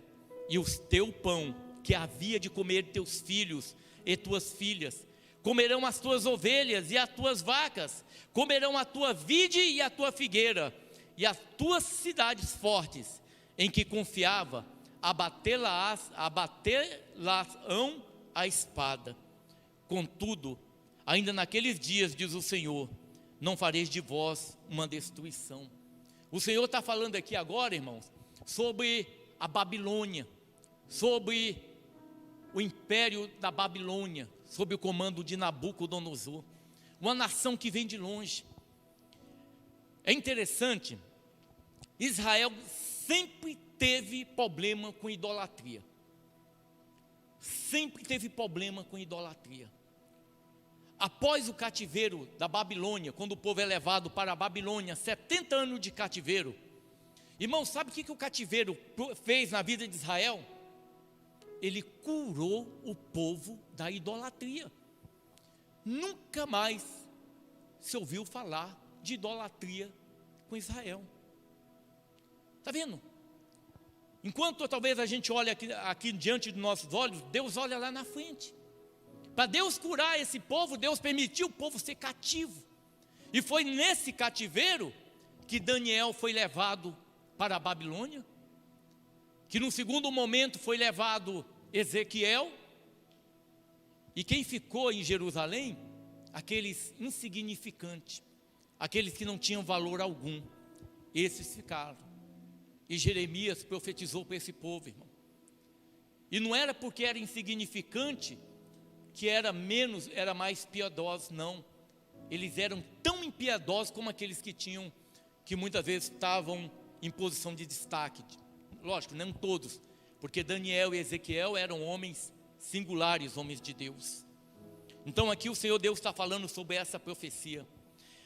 e o teu pão, que havia de comer teus filhos e tuas filhas, comerão as tuas ovelhas e as tuas vacas, comerão a tua vide e a tua figueira, e as tuas cidades fortes, em que confiava, abatê-las-ão a espada. Contudo, ainda naqueles dias, diz o Senhor, não fareis de vós uma destruição. O Senhor está falando aqui agora, irmãos, sobre a Babilônia, sobre o império da Babilônia, sob o comando de Nabucodonosor, uma nação que vem de longe. É interessante, Israel sempre teve problema com idolatria, sempre teve problema com idolatria. Após o cativeiro da Babilônia, quando o povo é levado para a Babilônia, 70 anos de cativeiro, irmão, sabe o que o cativeiro fez na vida de Israel? Ele curou o povo da idolatria. Nunca mais se ouviu falar de idolatria com Israel. Está vendo? Enquanto talvez a gente olhe aqui diante dos nossos olhos, Deus olha lá na frente. Para Deus curar esse povo, Deus permitiu o povo ser cativo. E foi nesse cativeiro que Daniel foi levado para a Babilônia, que no segundo momento foi levado Ezequiel, e quem ficou em Jerusalém? Aqueles insignificantes, aqueles que não tinham valor algum, esses ficaram. E Jeremias profetizou para esse povo, irmão. E não era porque era insignificante que era mais piedosos, não. Eles eram tão impiedosos como aqueles que muitas vezes estavam em posição de destaque. Lógico, não todos, porque Daniel e Ezequiel eram homens singulares, homens de Deus. Então aqui o Senhor Deus está falando sobre essa profecia.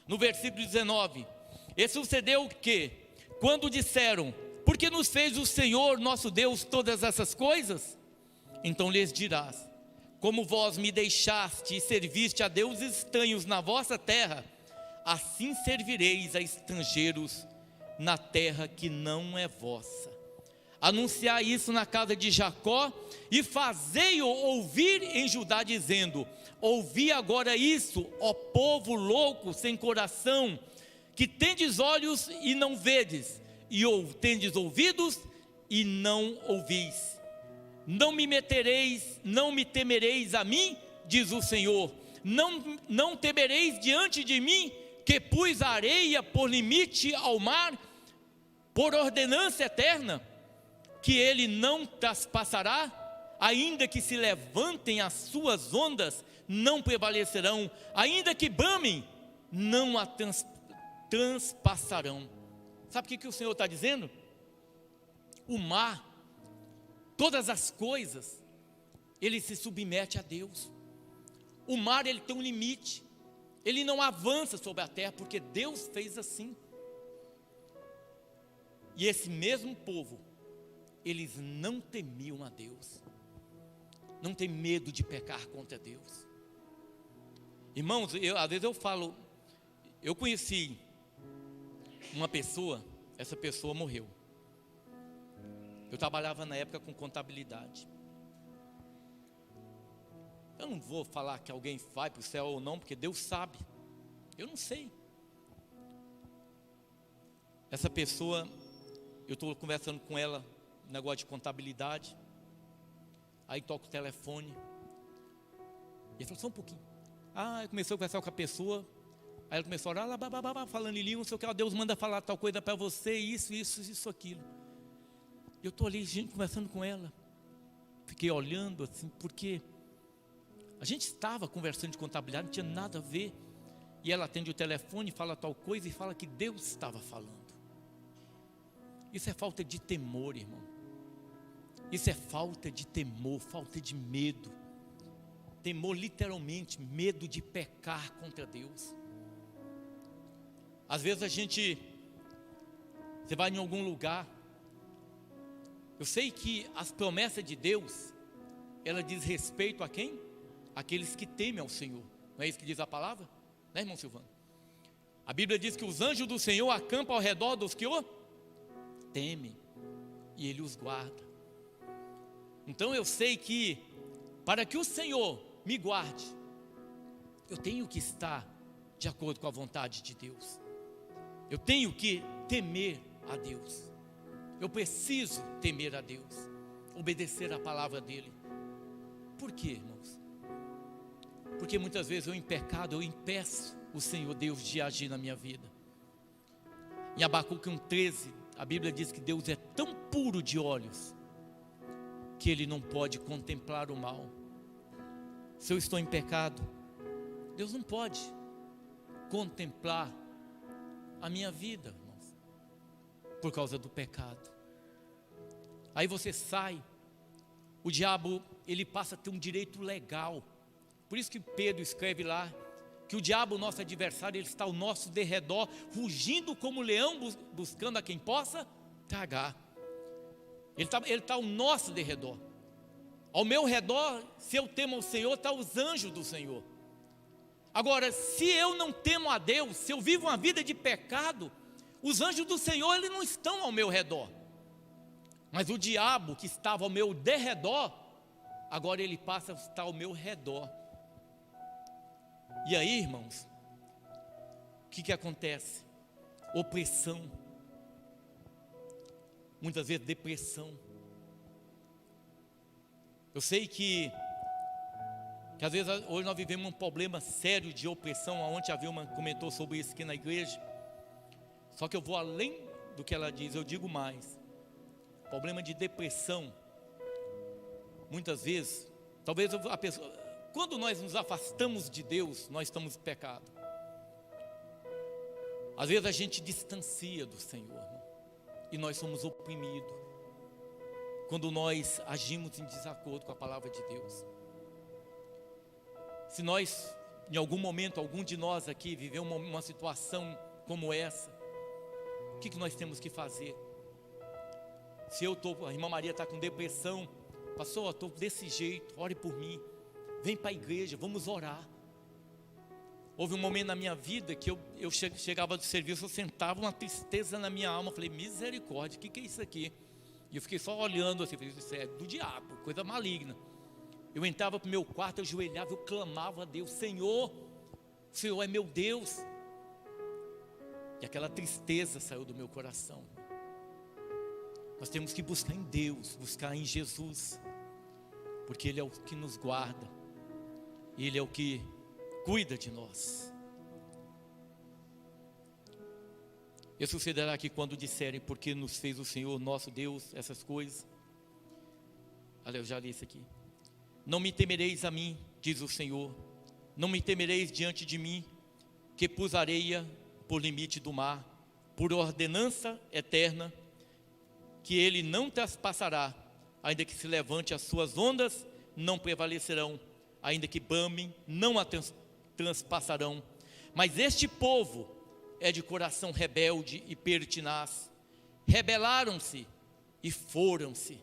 No versículo 19: e sucedeu que, quando disseram, por que nos fez o Senhor nosso Deus todas essas coisas? Então lhes dirás, como vós me deixaste e serviste a deuses estranhos na vossa terra, assim servireis a estrangeiros na terra que não é vossa. Anunciai isso na casa de Jacó e fazei-o ouvir em Judá, dizendo, ouvi agora isso, ó povo louco, sem coração, que tendes olhos e não vedes, e tendes ouvidos e não ouvis. Não me temereis a mim, diz o Senhor, não temereis diante de mim, que pus a areia por limite ao mar, por ordenança eterna, que ele não traspassará, ainda que se levantem as suas ondas, não prevalecerão, ainda que bramem, não a transpassarão. Sabe o que o Senhor está dizendo? O mar, todas as coisas, ele se submete a Deus. O mar, ele tem um limite, ele não avança sobre a terra, porque Deus fez assim. E esse mesmo povo, eles não temiam a Deus, não tem medo de pecar contra Deus. Irmãos, às vezes eu falo, eu conheci uma pessoa, essa pessoa morreu. Eu trabalhava na época com contabilidade. Eu não vou falar que alguém vai para o céu ou não, porque Deus sabe. Eu não sei. Essa pessoa, eu estou conversando com ela, negócio de contabilidade. Aí toca o telefone. E ele falou, só um pouquinho. Aí começou a conversar com a pessoa. Aí ela começou a orar, falando em língua, não sei o que. Deus manda falar tal coisa para você, isso, aquilo. Eu estou ali, gente, conversando com ela. Fiquei olhando assim, porque a gente estava conversando de contabilidade, não tinha nada a ver. E ela atende o telefone, fala tal coisa e fala que Deus estava falando. Isso é falta de temor, irmão. Isso é falta de temor, falta de medo. Temor, literalmente, medo de pecar contra Deus. Às vezes você vai em algum lugar. Eu sei que as promessas de Deus, ela diz respeito a quem? Aqueles que temem ao Senhor. Não é isso que diz a palavra? Né, irmão Silvano? A Bíblia diz que os anjos do Senhor acampam ao redor dos que o temem, e Ele os guarda. Então eu sei que, para que o Senhor me guarde, eu tenho que estar de acordo com a vontade de Deus. Eu tenho que temer a Deus. Eu preciso temer a Deus, obedecer a palavra dEle. Por quê, irmãos? Porque muitas vezes eu, em pecado, eu impeço o Senhor Deus de agir na minha vida. Em Abacuque 1,13, a Bíblia diz que Deus é tão puro de olhos que Ele não pode contemplar o mal. Se eu estou em pecado, Deus não pode contemplar a minha vida, irmãos, por causa do pecado. Aí você sai, o diabo, ele passa a ter um direito legal. Por isso que Pedro escreve lá, que o diabo, nosso adversário, ele está ao nosso derredor, rugindo como leão, buscando a quem possa tragar. Ele está ao nosso derredor. Ao meu redor, se eu temo ao Senhor, estão os anjos do Senhor. Agora, se eu não temo a Deus, se eu vivo uma vida de pecado, os anjos do Senhor, eles não estão ao meu redor. Mas o diabo que estava ao meu derredor, agora ele passa a estar ao meu redor. E aí, irmãos, o que acontece? Opressão, muitas vezes depressão. Eu sei que às vezes hoje nós vivemos um problema sério de opressão. Ontem a Vilma comentou sobre isso aqui na igreja. Só que eu vou além do que ela diz, eu digo mais. Problema de depressão, muitas vezes, talvez a pessoa, quando nós nos afastamos de Deus, nós estamos em pecado. Às vezes a gente distancia do Senhor, irmão, e nós somos oprimidos quando nós agimos em desacordo com a palavra de Deus. Se nós, em algum momento, algum de nós aqui viveu uma situação como essa, o que nós temos que fazer? Se a irmã Maria está com depressão, pastor, eu estou desse jeito, ore por mim, vem para a igreja, vamos orar. Houve um momento na minha vida que eu chegava do serviço, eu sentava uma tristeza na minha alma, eu falei, misericórdia, o que é isso aqui? E eu fiquei só olhando assim, falei, isso é do diabo, coisa maligna. Eu entrava para o meu quarto, eu ajoelhava, eu clamava a Deus, Senhor, o Senhor é meu Deus. E aquela tristeza saiu do meu coração. Nós temos que buscar em Deus, buscar em Jesus, porque Ele é o que nos guarda, Ele é o que cuida de nós. E sucederá que quando disserem, porque nos fez o Senhor nosso Deus essas coisas, olha, eu já li isso aqui. Não me temereis a mim, diz o Senhor, não me temereis diante de mim, que pus areia por limite do mar, por ordenança eterna, que ele não traspassará, ainda que se levante as suas ondas, não prevalecerão, ainda que bramem, não a transpassarão. Mas este povo é de coração rebelde e pertinaz, rebelaram-se e foram-se,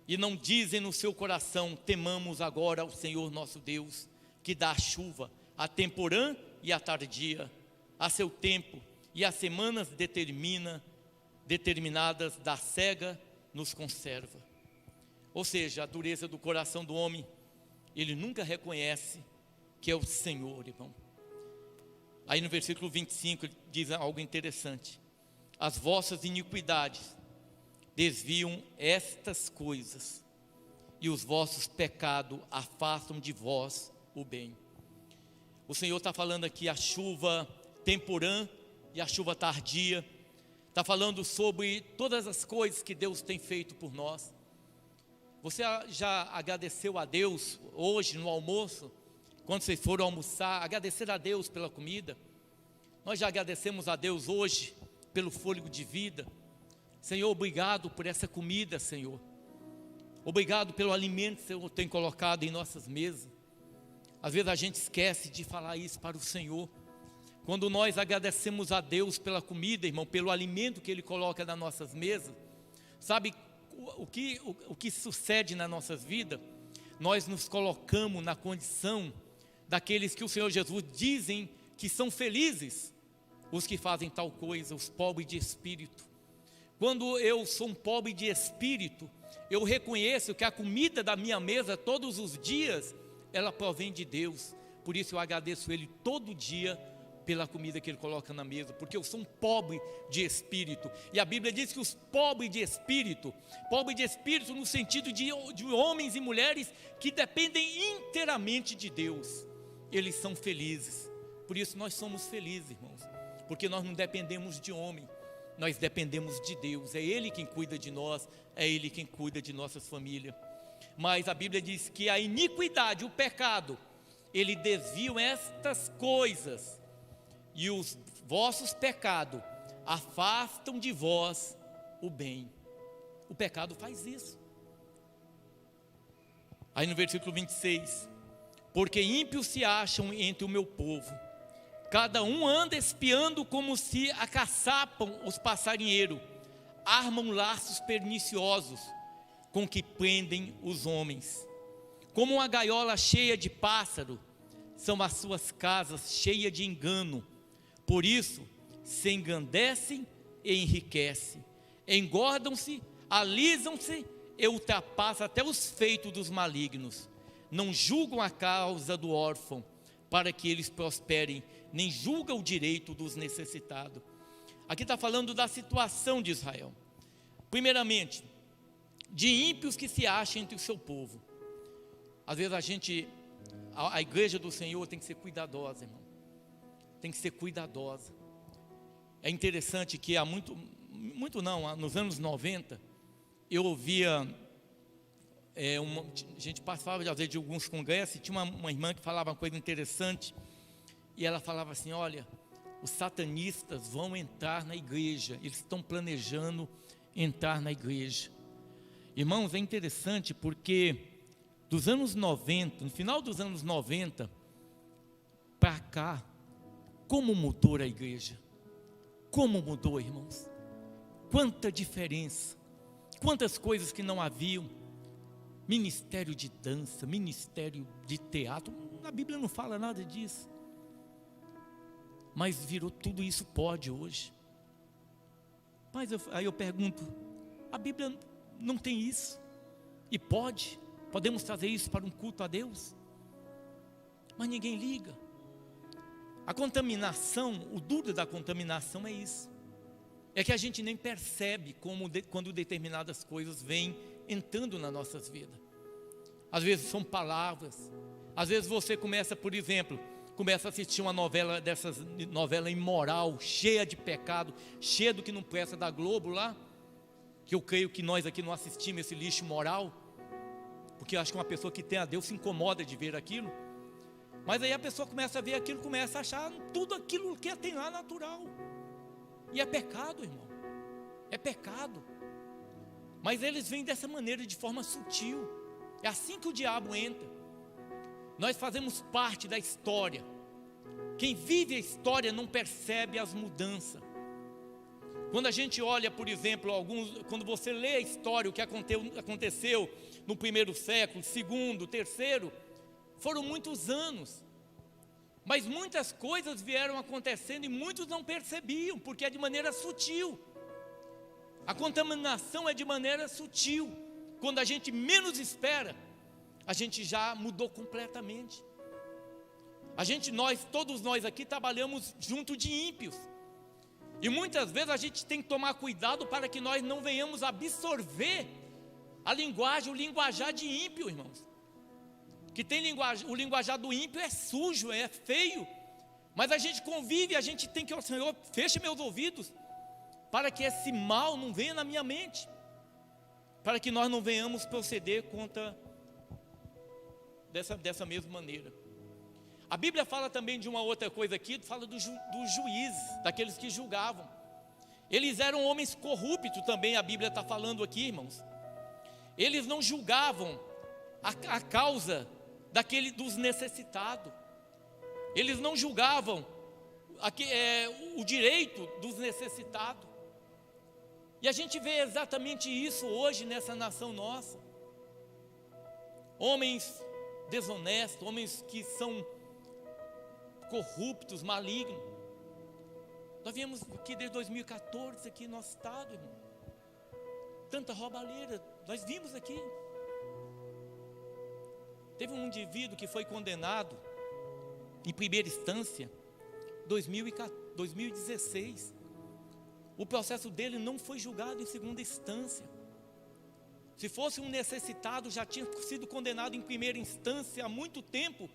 e não dizem no seu coração, temamos agora ao Senhor nosso Deus, que dá a chuva, a temporã e a tardia, a seu tempo, e as semanas determinadas da cega nos conserva. Ou seja, a dureza do coração do homem, ele nunca reconhece que é o Senhor, irmão. Aí no versículo 25 ele diz algo interessante: as vossas iniquidades desviam estas coisas, e os vossos pecados afastam de vós o bem. O Senhor está falando aqui a chuva temporã e a chuva tardia. Está falando sobre todas as coisas que Deus tem feito por nós. Você já agradeceu a Deus hoje no almoço? Quando vocês foram almoçar, agradecer a Deus pela comida? Nós já agradecemos a Deus hoje pelo fôlego de vida. Senhor, obrigado por essa comida, Senhor. Obrigado pelo alimento que o Senhor tem colocado em nossas mesas. Às vezes a gente esquece de falar isso para o Senhor. Quando nós agradecemos a Deus pela comida, irmão, pelo alimento que Ele coloca nas nossas mesas, sabe o que sucede nas nossas vidas? Nós nos colocamos na condição daqueles que o Senhor Jesus dizem que são felizes, os que fazem tal coisa, os pobres de espírito. Quando eu sou um pobre de espírito, eu reconheço que a comida da minha mesa todos os dias, ela provém de Deus. Por isso eu agradeço Ele todo dia pela comida que Ele coloca na mesa, porque eu sou um pobre de espírito. E a Bíblia diz que os pobres de espírito no sentido de homens e mulheres que dependem inteiramente de Deus, eles são felizes. Por isso nós somos felizes, irmãos, porque nós não dependemos de homem, nós dependemos de Deus. É Ele quem cuida de nós, é Ele quem cuida de nossas famílias. Mas a Bíblia diz que a iniquidade, o pecado, ele desviam estas coisas, e os vossos pecados afastam de vós o bem. O pecado faz isso. Aí no versículo 26, porque ímpios se acham entre o meu povo, cada um anda espiando como se acaçapam os passarinheiros, armam laços perniciosos com que prendem os homens. Como uma gaiola cheia de pássaro, são as suas casas cheias de engano. Por isso, se engrandecem e enriquecem, engordam-se, alisam-se e ultrapassam até os feitos dos malignos. Não julgam a causa do órfão, para que eles prosperem, nem julgam o direito dos necessitados. Aqui está falando da situação de Israel. Primeiramente, de ímpios que se acham entre o seu povo. Às vezes a igreja do Senhor tem que ser cuidadosa, irmão. Tem que ser cuidadosa. É interessante que há nos anos 90, eu ouvia, a gente passava às vezes de alguns congressos, e tinha uma irmã que falava uma coisa interessante, e ela falava assim: olha, os satanistas vão entrar na igreja, eles estão planejando entrar na igreja. Irmãos, é interessante porque dos anos 90, no final dos anos 90 para cá, como mudou a igreja? Como mudou, irmãos? Quanta diferença, quantas coisas que não haviam. Ministério de dança, ministério de teatro, a Bíblia não fala nada disso, mas virou tudo isso, pode hoje. Mas aí eu pergunto, a Bíblia não tem isso? E podemos trazer isso para um culto a Deus? Mas ninguém liga. A contaminação, o duro da contaminação é isso, é que a gente nem percebe quando determinadas coisas vêm entrando nas nossas vidas. Às vezes são palavras, às vezes você começa, por exemplo, a assistir uma novela dessas, novela imoral, cheia de pecado, cheia do que não presta da Globo lá, que eu creio que nós aqui não assistimos esse lixo moral, porque eu acho que uma pessoa que tem a Deus se incomoda de ver aquilo. Mas aí a pessoa começa a ver aquilo, começa a achar tudo aquilo que tem lá natural, e é pecado, irmão, é pecado. Mas eles vêm dessa maneira, de forma sutil. É assim que o diabo entra. Nós fazemos parte da história. Quem vive a história não percebe as mudanças. Quando a gente olha, por exemplo, quando você lê a história, o que aconteceu no primeiro século, segundo, terceiro, foram muitos anos, mas muitas coisas vieram acontecendo e muitos não percebiam, porque é de maneira sutil. A contaminação é de maneira sutil. Quando a gente menos espera, a gente já mudou completamente. Todos nós aqui trabalhamos junto de ímpios, e muitas vezes a gente tem que tomar cuidado para que nós não venhamos absorver a linguagem, o linguajar de ímpio, irmãos. Que tem o linguajar do ímpio é sujo, é feio, mas a gente convive, a gente tem que, ó Senhor, feche meus ouvidos, para que esse mal não venha na minha mente, para que nós não venhamos proceder contra dessa mesma maneira. A Bíblia fala também de uma outra coisa aqui, fala dos juízes, daqueles que julgavam. Eles eram homens corruptos também, a Bíblia está falando aqui, irmãos. eles não julgavam a causa dos necessitados. Eles não julgavam o direito dos necessitados. E a gente vê exatamente isso hoje nessa nação nossa. Homens desonestos, homens que são corruptos, malignos. Nós viemos aqui desde 2014, aqui no nosso estado, irmão. Tanta roubalheira, nós vimos aqui. Teve um indivíduo que foi condenado em primeira instância, 2016. O processo dele não foi julgado em segunda instância. Se fosse um necessitado, já tinha sido condenado em primeira instância há muito tempo.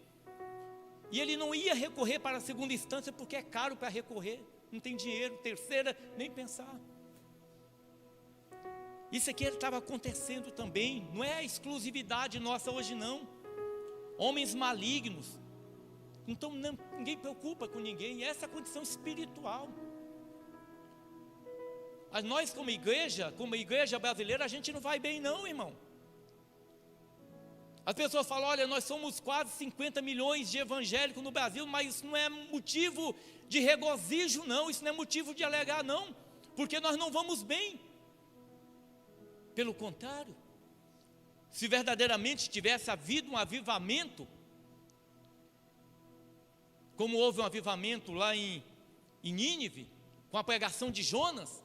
E ele não ia recorrer para a segunda instância porque é caro para recorrer. Não tem dinheiro, terceira, nem pensar. Isso aqui estava acontecendo também. Não é a exclusividade nossa hoje não. Homens malignos. Então ninguém preocupa com ninguém. Essa é a condição espiritual. Mas nós como igreja brasileira, a gente não vai bem não, irmão. As pessoas falam, olha, nós somos quase 50 milhões de evangélicos no Brasil, mas isso não é motivo de regozijo não, isso não é motivo de alegar não, porque nós não vamos bem. Pelo contrário, se verdadeiramente tivesse havido um avivamento, como houve um avivamento lá em Nínive, com a pregação de Jonas,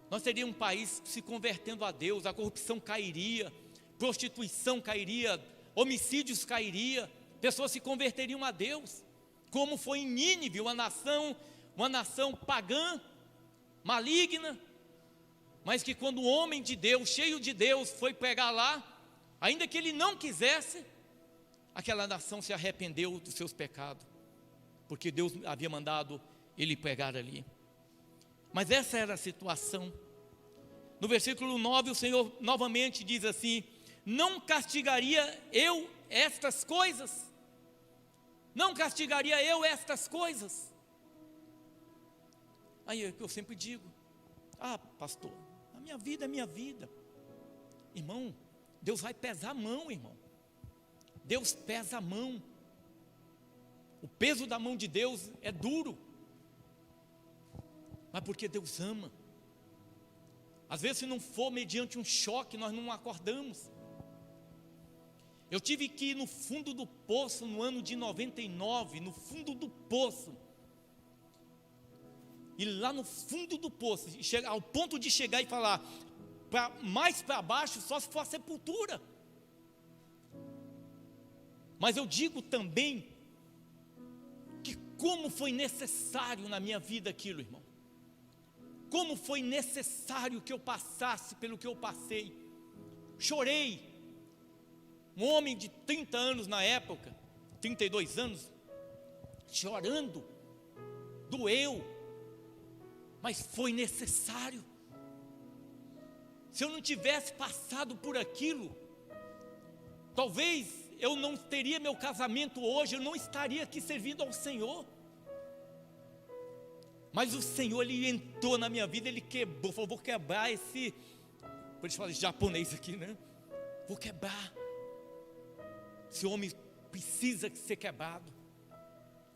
nós teríamos um país se convertendo a Deus, a corrupção cairia, prostituição cairia, homicídios cairia, pessoas se converteriam a Deus, como foi em Nínive, uma nação pagã, maligna, mas que quando o homem de Deus, cheio de Deus, foi pregar lá, ainda que ele não quisesse, aquela nação se arrependeu dos seus pecados, porque Deus havia mandado ele pregar ali. Mas essa era a situação. No versículo 9 o Senhor novamente diz assim: não castigaria eu estas coisas? Não castigaria eu estas coisas? Aí é que eu sempre digo: ah, pastor, a minha vida é minha vida. Irmão, Deus vai pesar a mão, irmão. Deus pesa a mão. O peso da mão de Deus é duro, mas porque Deus ama. Às vezes, se não for mediante um choque, nós não acordamos. Eu tive que ir no fundo do poço no ano de 99, no fundo do poço. E lá no fundo do poço, ao ponto de chegar e falar, mais para baixo, só se for a sepultura. Mas eu digo também, que como foi necessário na minha vida aquilo, irmão. Como foi necessário que eu passasse pelo que eu passei. Chorei. Um homem de 30 anos na época, 32 anos, chorando, doeu, mas foi necessário. Se eu não tivesse passado por aquilo, talvez eu não teria meu casamento hoje, eu não estaria aqui servindo ao Senhor. Mas o Senhor, Ele entrou na minha vida, Ele quebrou, falou, vou quebrar esse, por isso falar japonês aqui, né? Vou quebrar. Esse homem precisa ser quebrado.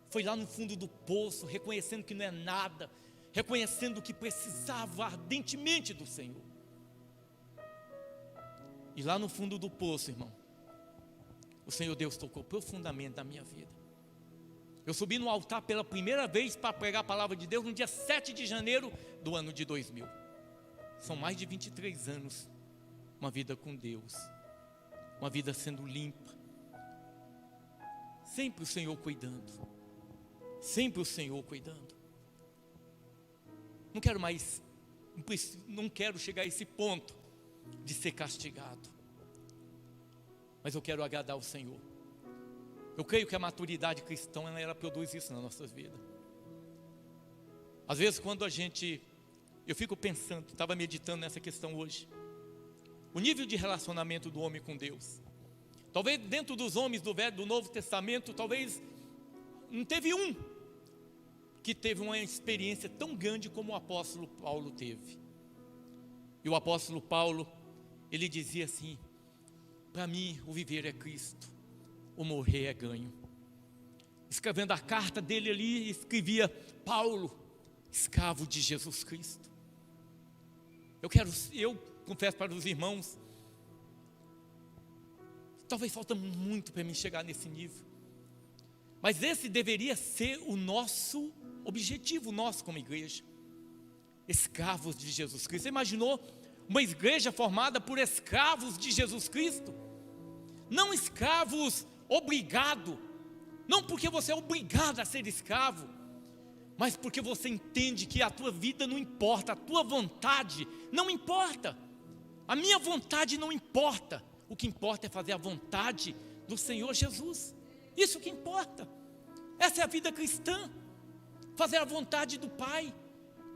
Foi lá no fundo do poço, reconhecendo que não é nada, reconhecendo que precisava ardentemente do Senhor. E lá no fundo do poço, irmão, o Senhor Deus tocou profundamente na minha vida. Eu subi no altar pela primeira vez para pregar a palavra de Deus no dia 7 de janeiro do ano de 2000. São mais de 23 anos, uma vida com Deus, uma vida sendo limpa. Sempre o Senhor cuidando, sempre o Senhor cuidando. Não quero chegar a esse ponto de ser castigado, mas eu quero agradar ao Senhor. Eu creio que a maturidade cristã, ela produz isso nas nossas vidas. Às vezes quando eu fico pensando, estava meditando nessa questão hoje, o nível de relacionamento do homem com Deus. Talvez dentro dos homens do Novo Testamento, talvez não teve um que teve uma experiência tão grande como o apóstolo Paulo teve. E o apóstolo Paulo, ele dizia assim: para mim o viver é Cristo, o morrer é ganho. Escrevendo a carta dele ali, escrevia: Paulo, escravo de Jesus Cristo. Eu confesso para os irmãos, talvez falta muito para mim chegar nesse nível, mas esse deveria ser o nosso objetivo, nosso como igreja, escravos de Jesus Cristo. Você imaginou uma igreja formada por escravos de Jesus Cristo? Não escravos obrigado, não porque você é obrigado a ser escravo, mas porque você entende que a tua vida não importa, a tua vontade não importa, a minha vontade não importa, o que importa é fazer a vontade do Senhor Jesus. Isso que importa. Essa é a vida cristã, fazer a vontade do Pai.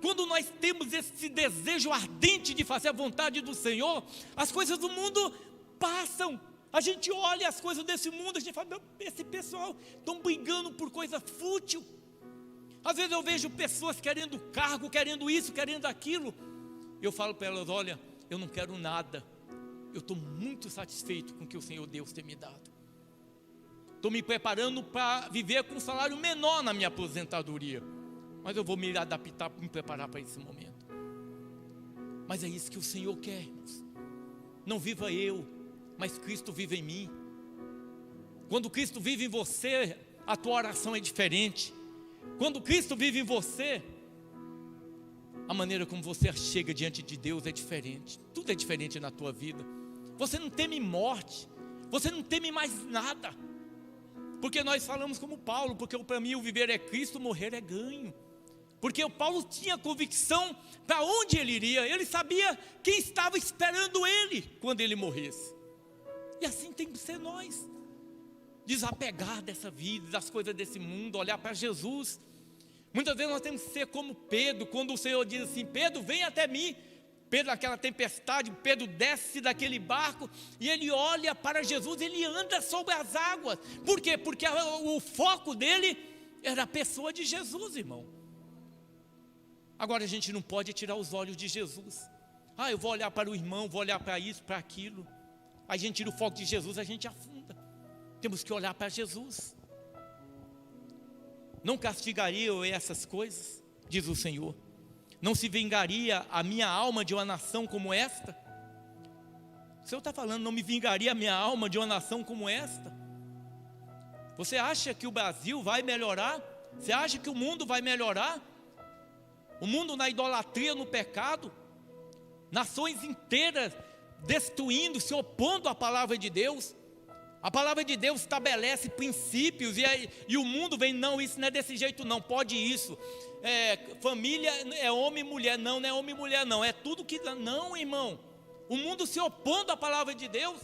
Quando nós temos esse desejo ardente de fazer a vontade do Senhor, as coisas do mundo passam. A gente olha as coisas desse mundo, a gente fala: esse pessoal estão brigando por coisa fútil. Às vezes eu vejo pessoas querendo cargo, querendo isso, querendo aquilo. Eu falo para elas: olha, eu não quero nada, eu estou muito satisfeito com o que o Senhor Deus tem me dado. Estou me preparando para viver com um salário menor na minha aposentadoria, mas eu vou me adaptar, me preparar para esse momento. Mas é isso que o Senhor quer, irmãos. Não viva eu, mas Cristo vive em mim. Quando Cristo vive em você, a tua oração é diferente. Quando Cristo vive em você, a maneira como você chega diante de Deus é diferente. Tudo é diferente na tua vida. Você não teme morte, você não teme mais nada, porque nós falamos como Paulo: porque para mim o viver é Cristo, o morrer é ganho. Porque o Paulo tinha convicção para onde ele iria, ele sabia quem estava esperando ele quando ele morresse. E assim tem que ser nós, desapegar dessa vida, das coisas desse mundo, olhar para Jesus. Muitas vezes nós temos que ser como Pedro, quando o Senhor diz assim: Pedro, vem até mim. Pedro, naquela tempestade, Pedro desce daquele barco e ele olha para Jesus, ele anda sobre as águas. Por quê? Porque o foco dele era a pessoa de Jesus, irmão. Agora a gente não pode tirar os olhos de Jesus. Eu vou olhar para o irmão, vou olhar para isso, para aquilo. Aí a gente tira o foco de Jesus, a gente afunda. Temos que olhar para Jesus. Não castigaria eu essas coisas, diz o Senhor. Não se vingaria a minha alma de uma nação como esta? O Senhor está falando: não me vingaria a minha alma de uma nação como esta? Você acha que o Brasil vai melhorar? Você acha que o mundo vai melhorar? O mundo na idolatria, no pecado, nações inteiras destruindo, se opondo à palavra de Deus. A palavra de Deus estabelece princípios e o mundo vem: não, isso não é desse jeito não, pode isso. Família é homem e mulher, não é homem e mulher não, é tudo que... Não, irmão, o mundo se opondo à palavra de Deus.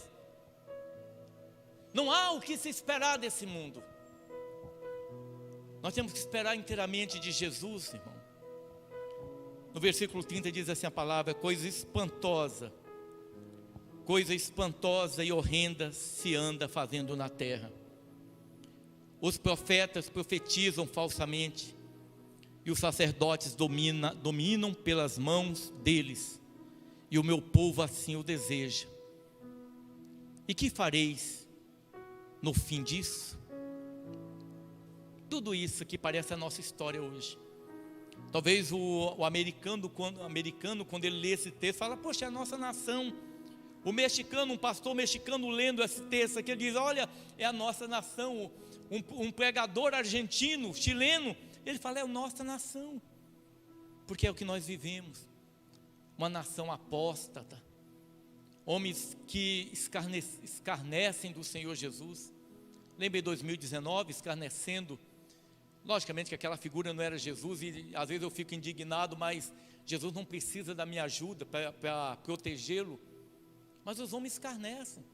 Não há o que se esperar desse mundo. Nós temos que esperar inteiramente de Jesus, irmão. No versículo 30 diz assim a palavra: coisa espantosa e horrenda se anda fazendo na terra. Os profetas profetizam falsamente, e os sacerdotes dominam pelas mãos deles, e o meu povo assim o deseja. E que fareis no fim disso? Tudo isso que parece a nossa história hoje. Talvez o americano, quando ele lê esse texto, fala: poxa, é a nossa nação. O mexicano, um pastor mexicano lendo esse texto aqui, ele diz: olha, é a nossa nação. Um pregador argentino, chileno, ele fala: é a nossa nação. Porque é o que nós vivemos. Uma nação apóstata. Homens que escarnecem do Senhor Jesus. Lembra em 2019, escarnecendo. Logicamente que aquela figura não era Jesus, e às vezes eu fico indignado, mas Jesus não precisa da minha ajuda para protegê-lo. Mas os homens escarnecem.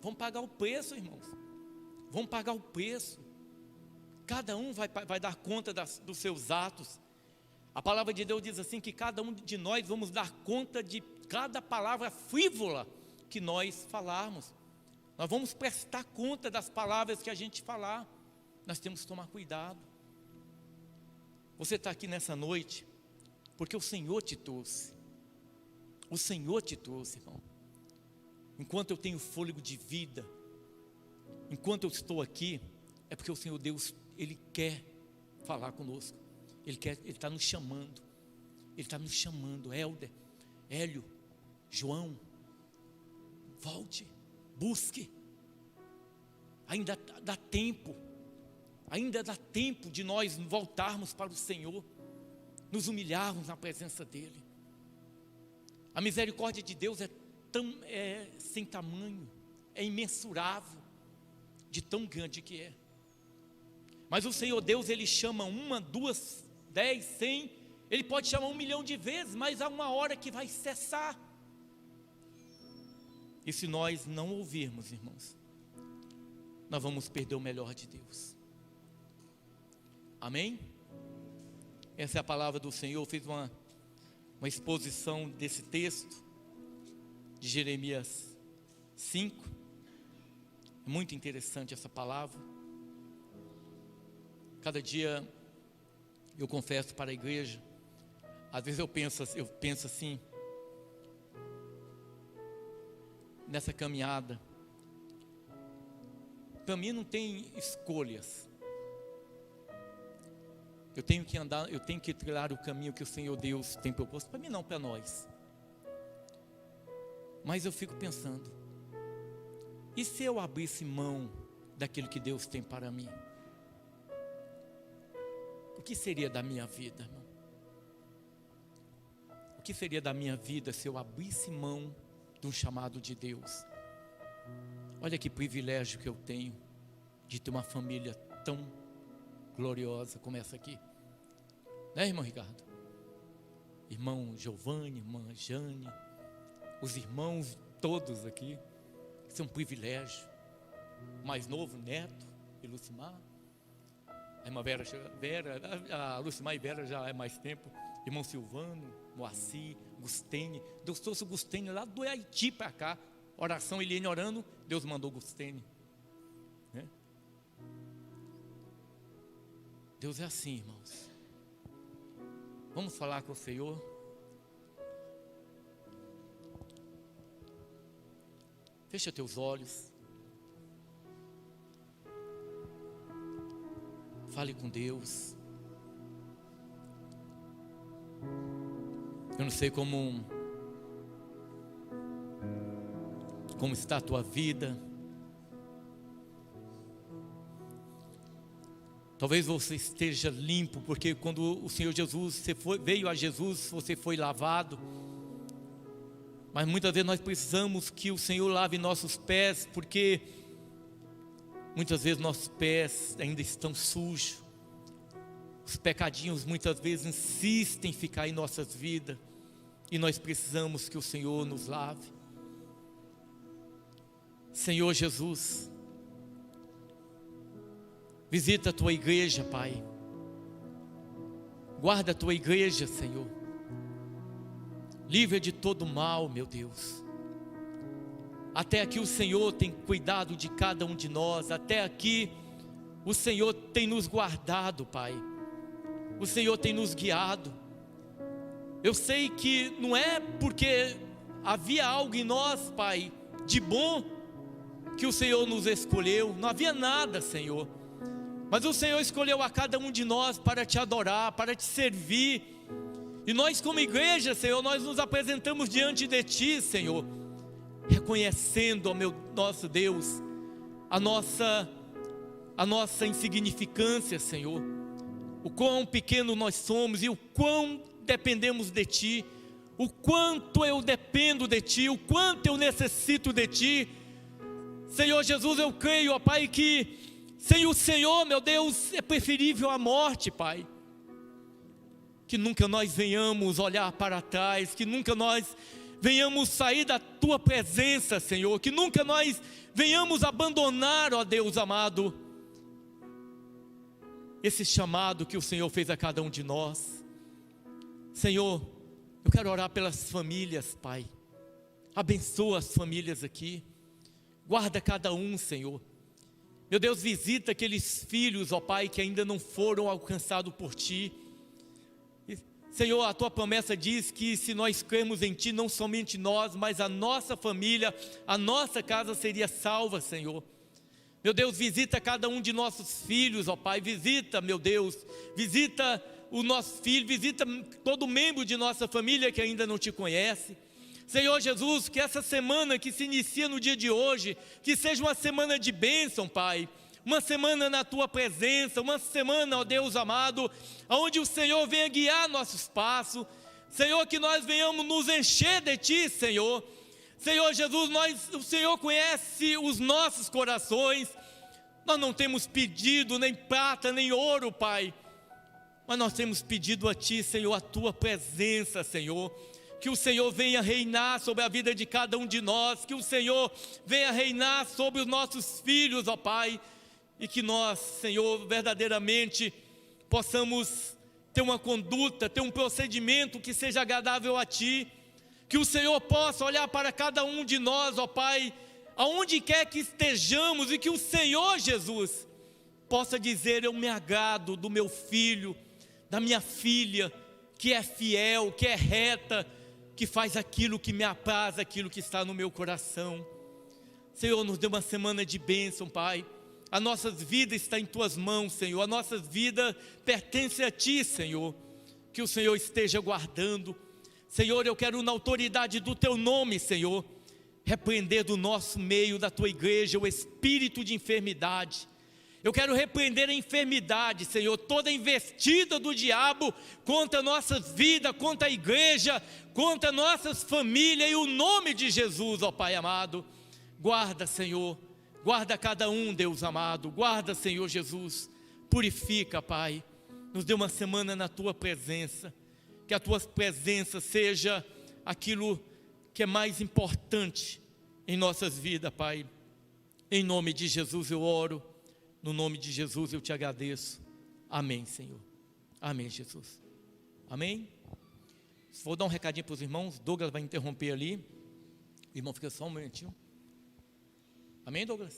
Vão pagar o preço, irmãos. Vão pagar o preço. Cada um vai dar conta dos seus atos. A palavra de Deus diz assim, que cada um de nós vamos dar conta de cada palavra frívola que nós falarmos. Nós vamos prestar conta das palavras que a gente falar. Nós temos que tomar cuidado. Você está aqui nessa noite porque o Senhor te trouxe. O Senhor te trouxe, irmão. enquanto eu tenho fôlego de vida, enquanto eu estou aqui, é porque o Senhor Deus, Ele quer falar conosco, Ele está nos chamando, Ele está nos chamando. Helder, Hélio, João, volte, busque, ainda dá tempo, ainda dá tempo de nós voltarmos para o Senhor, nos humilharmos na presença dEle. A misericórdia de Deus é sem tamanho, é imensurável, de tão grande que é. Mas o Senhor Deus, Ele chama 1, 2, 10, 100, Ele pode chamar 1 milhão de vezes, mas há uma hora que vai cessar. E se nós não ouvirmos, irmãos, nós vamos perder o melhor de Deus. Amém? Essa é a palavra do Senhor. Eu fiz uma exposição desse texto de Jeremias 5. É muito interessante essa palavra. Cada dia eu confesso para a igreja, às vezes eu penso assim, nessa caminhada, para mim não tem escolhas. Eu tenho que andar, eu tenho que trilhar o caminho que o Senhor Deus tem proposto, para mim não, para nós. Mas eu fico pensando, e se eu abrisse mão daquilo que Deus tem para mim? O que seria da minha vida, irmão? O que seria da minha vida se eu abrisse mão de um chamado de Deus? Olha que privilégio que eu tenho de ter uma família tão gloriosa como essa aqui, né, irmão Ricardo? Irmão Giovanni, irmã Jane, os irmãos todos aqui, isso é um privilégio. O mais novo, Neto e Lucimar, a irmã Vera, a Lucimar e Vera já é mais tempo, irmão Silvano, Moacir, Gustene. Deus trouxe o Gustene lá do Haiti para cá, oração, Eliane orando, Deus mandou Gustene, né? Deus é assim, irmãos. Vamos falar com o Senhor. Fecha teus olhos. Fale com Deus. Eu não sei como está a tua vida. Talvez você esteja limpo, porque quando o Senhor Jesus, veio a Jesus, você foi lavado. Mas muitas vezes nós precisamos que o Senhor lave nossos pés, porque muitas vezes nossos pés ainda estão sujos. Os pecadinhos muitas vezes insistem em ficar em nossas vidas, e nós precisamos que o Senhor nos lave. Senhor Jesus, visita a tua igreja, Pai. Guarda a tua igreja, Senhor. Livra de todo mal, meu Deus. Até aqui o Senhor tem cuidado de cada um de nós. Até aqui o Senhor tem nos guardado, Pai. O Senhor tem nos guiado. Eu sei que não é porque havia algo em nós, Pai, de bom, que o Senhor nos escolheu. Não havia nada, Senhor. Mas o Senhor escolheu a cada um de nós para te adorar, para te servir. E nós como igreja, Senhor, nós nos apresentamos diante de Ti, Senhor, reconhecendo, ó nosso Deus, a nossa insignificância, Senhor. O quão pequeno nós somos e o quão dependemos de Ti. O quanto eu dependo de Ti, o quanto eu necessito de Ti. Senhor Jesus, eu creio, ó Pai, que sem o Senhor, meu Deus, é preferível a morte, Pai. Que nunca nós venhamos olhar para trás, que nunca nós venhamos sair da Tua presença, Senhor, que nunca nós venhamos abandonar, ó Deus amado, esse chamado que o Senhor fez a cada um de nós. Senhor, eu quero orar pelas famílias, Pai. Abençoa as famílias aqui. Guarda cada um, Senhor. Meu Deus, visita aqueles filhos, ó Pai, que ainda não foram alcançados por Ti. Senhor, a tua promessa diz que se nós cremos em ti, não somente nós, mas a nossa família, a nossa casa seria salva, Senhor. Meu Deus, visita cada um de nossos filhos, ó Pai, visita, meu Deus, visita o nosso filho, visita todo membro de nossa família que ainda não te conhece. Senhor Jesus, que essa semana que se inicia no dia de hoje, que seja uma semana de bênção, Pai, uma semana na tua presença, uma semana, ó Deus amado, onde o Senhor venha guiar nossos passos, Senhor, que nós venhamos nos encher de ti, Senhor. Senhor Jesus, o Senhor conhece os nossos corações. Nós não temos pedido nem prata nem ouro, Pai, mas nós temos pedido a ti, Senhor, a tua presença, Senhor. Que o Senhor venha reinar sobre a vida de cada um de nós, que o Senhor venha reinar sobre os nossos filhos, ó Pai, e que nós, Senhor, verdadeiramente possamos ter uma conduta, ter um procedimento que seja agradável a Ti, que o Senhor possa olhar para cada um de nós, ó Pai, aonde quer que estejamos, e que o Senhor Jesus possa dizer: eu me agrado do meu filho, da minha filha, que é fiel, que é reta, que faz aquilo que me apraz, aquilo que está no meu coração. Senhor, nos dê uma semana de bênção, Pai. A nossa vida está em Tuas mãos, Senhor. A nossa vida pertence a Ti, Senhor. Que o Senhor esteja guardando. Senhor, eu quero, na autoridade do Teu nome, Senhor, repreender do nosso meio, da Tua igreja, o espírito de enfermidade. Eu quero repreender a enfermidade, Senhor, toda investida do diabo contra a nossa vida, contra a igreja, contra a nossas famílias, e o nome de Jesus, ó Pai amado. Guarda, Senhor, guarda cada um, Deus amado, guarda, Senhor Jesus, purifica, Pai, nos dê uma semana na Tua presença, que a Tua presença seja aquilo que é mais importante em nossas vidas, Pai. Em nome de Jesus eu oro, no nome de Jesus eu te agradeço, amém, Senhor, amém, Jesus, amém. Vou dar um recadinho para os irmãos, Douglas vai interromper ali, irmão, fica só um momentinho, amém, Douglas?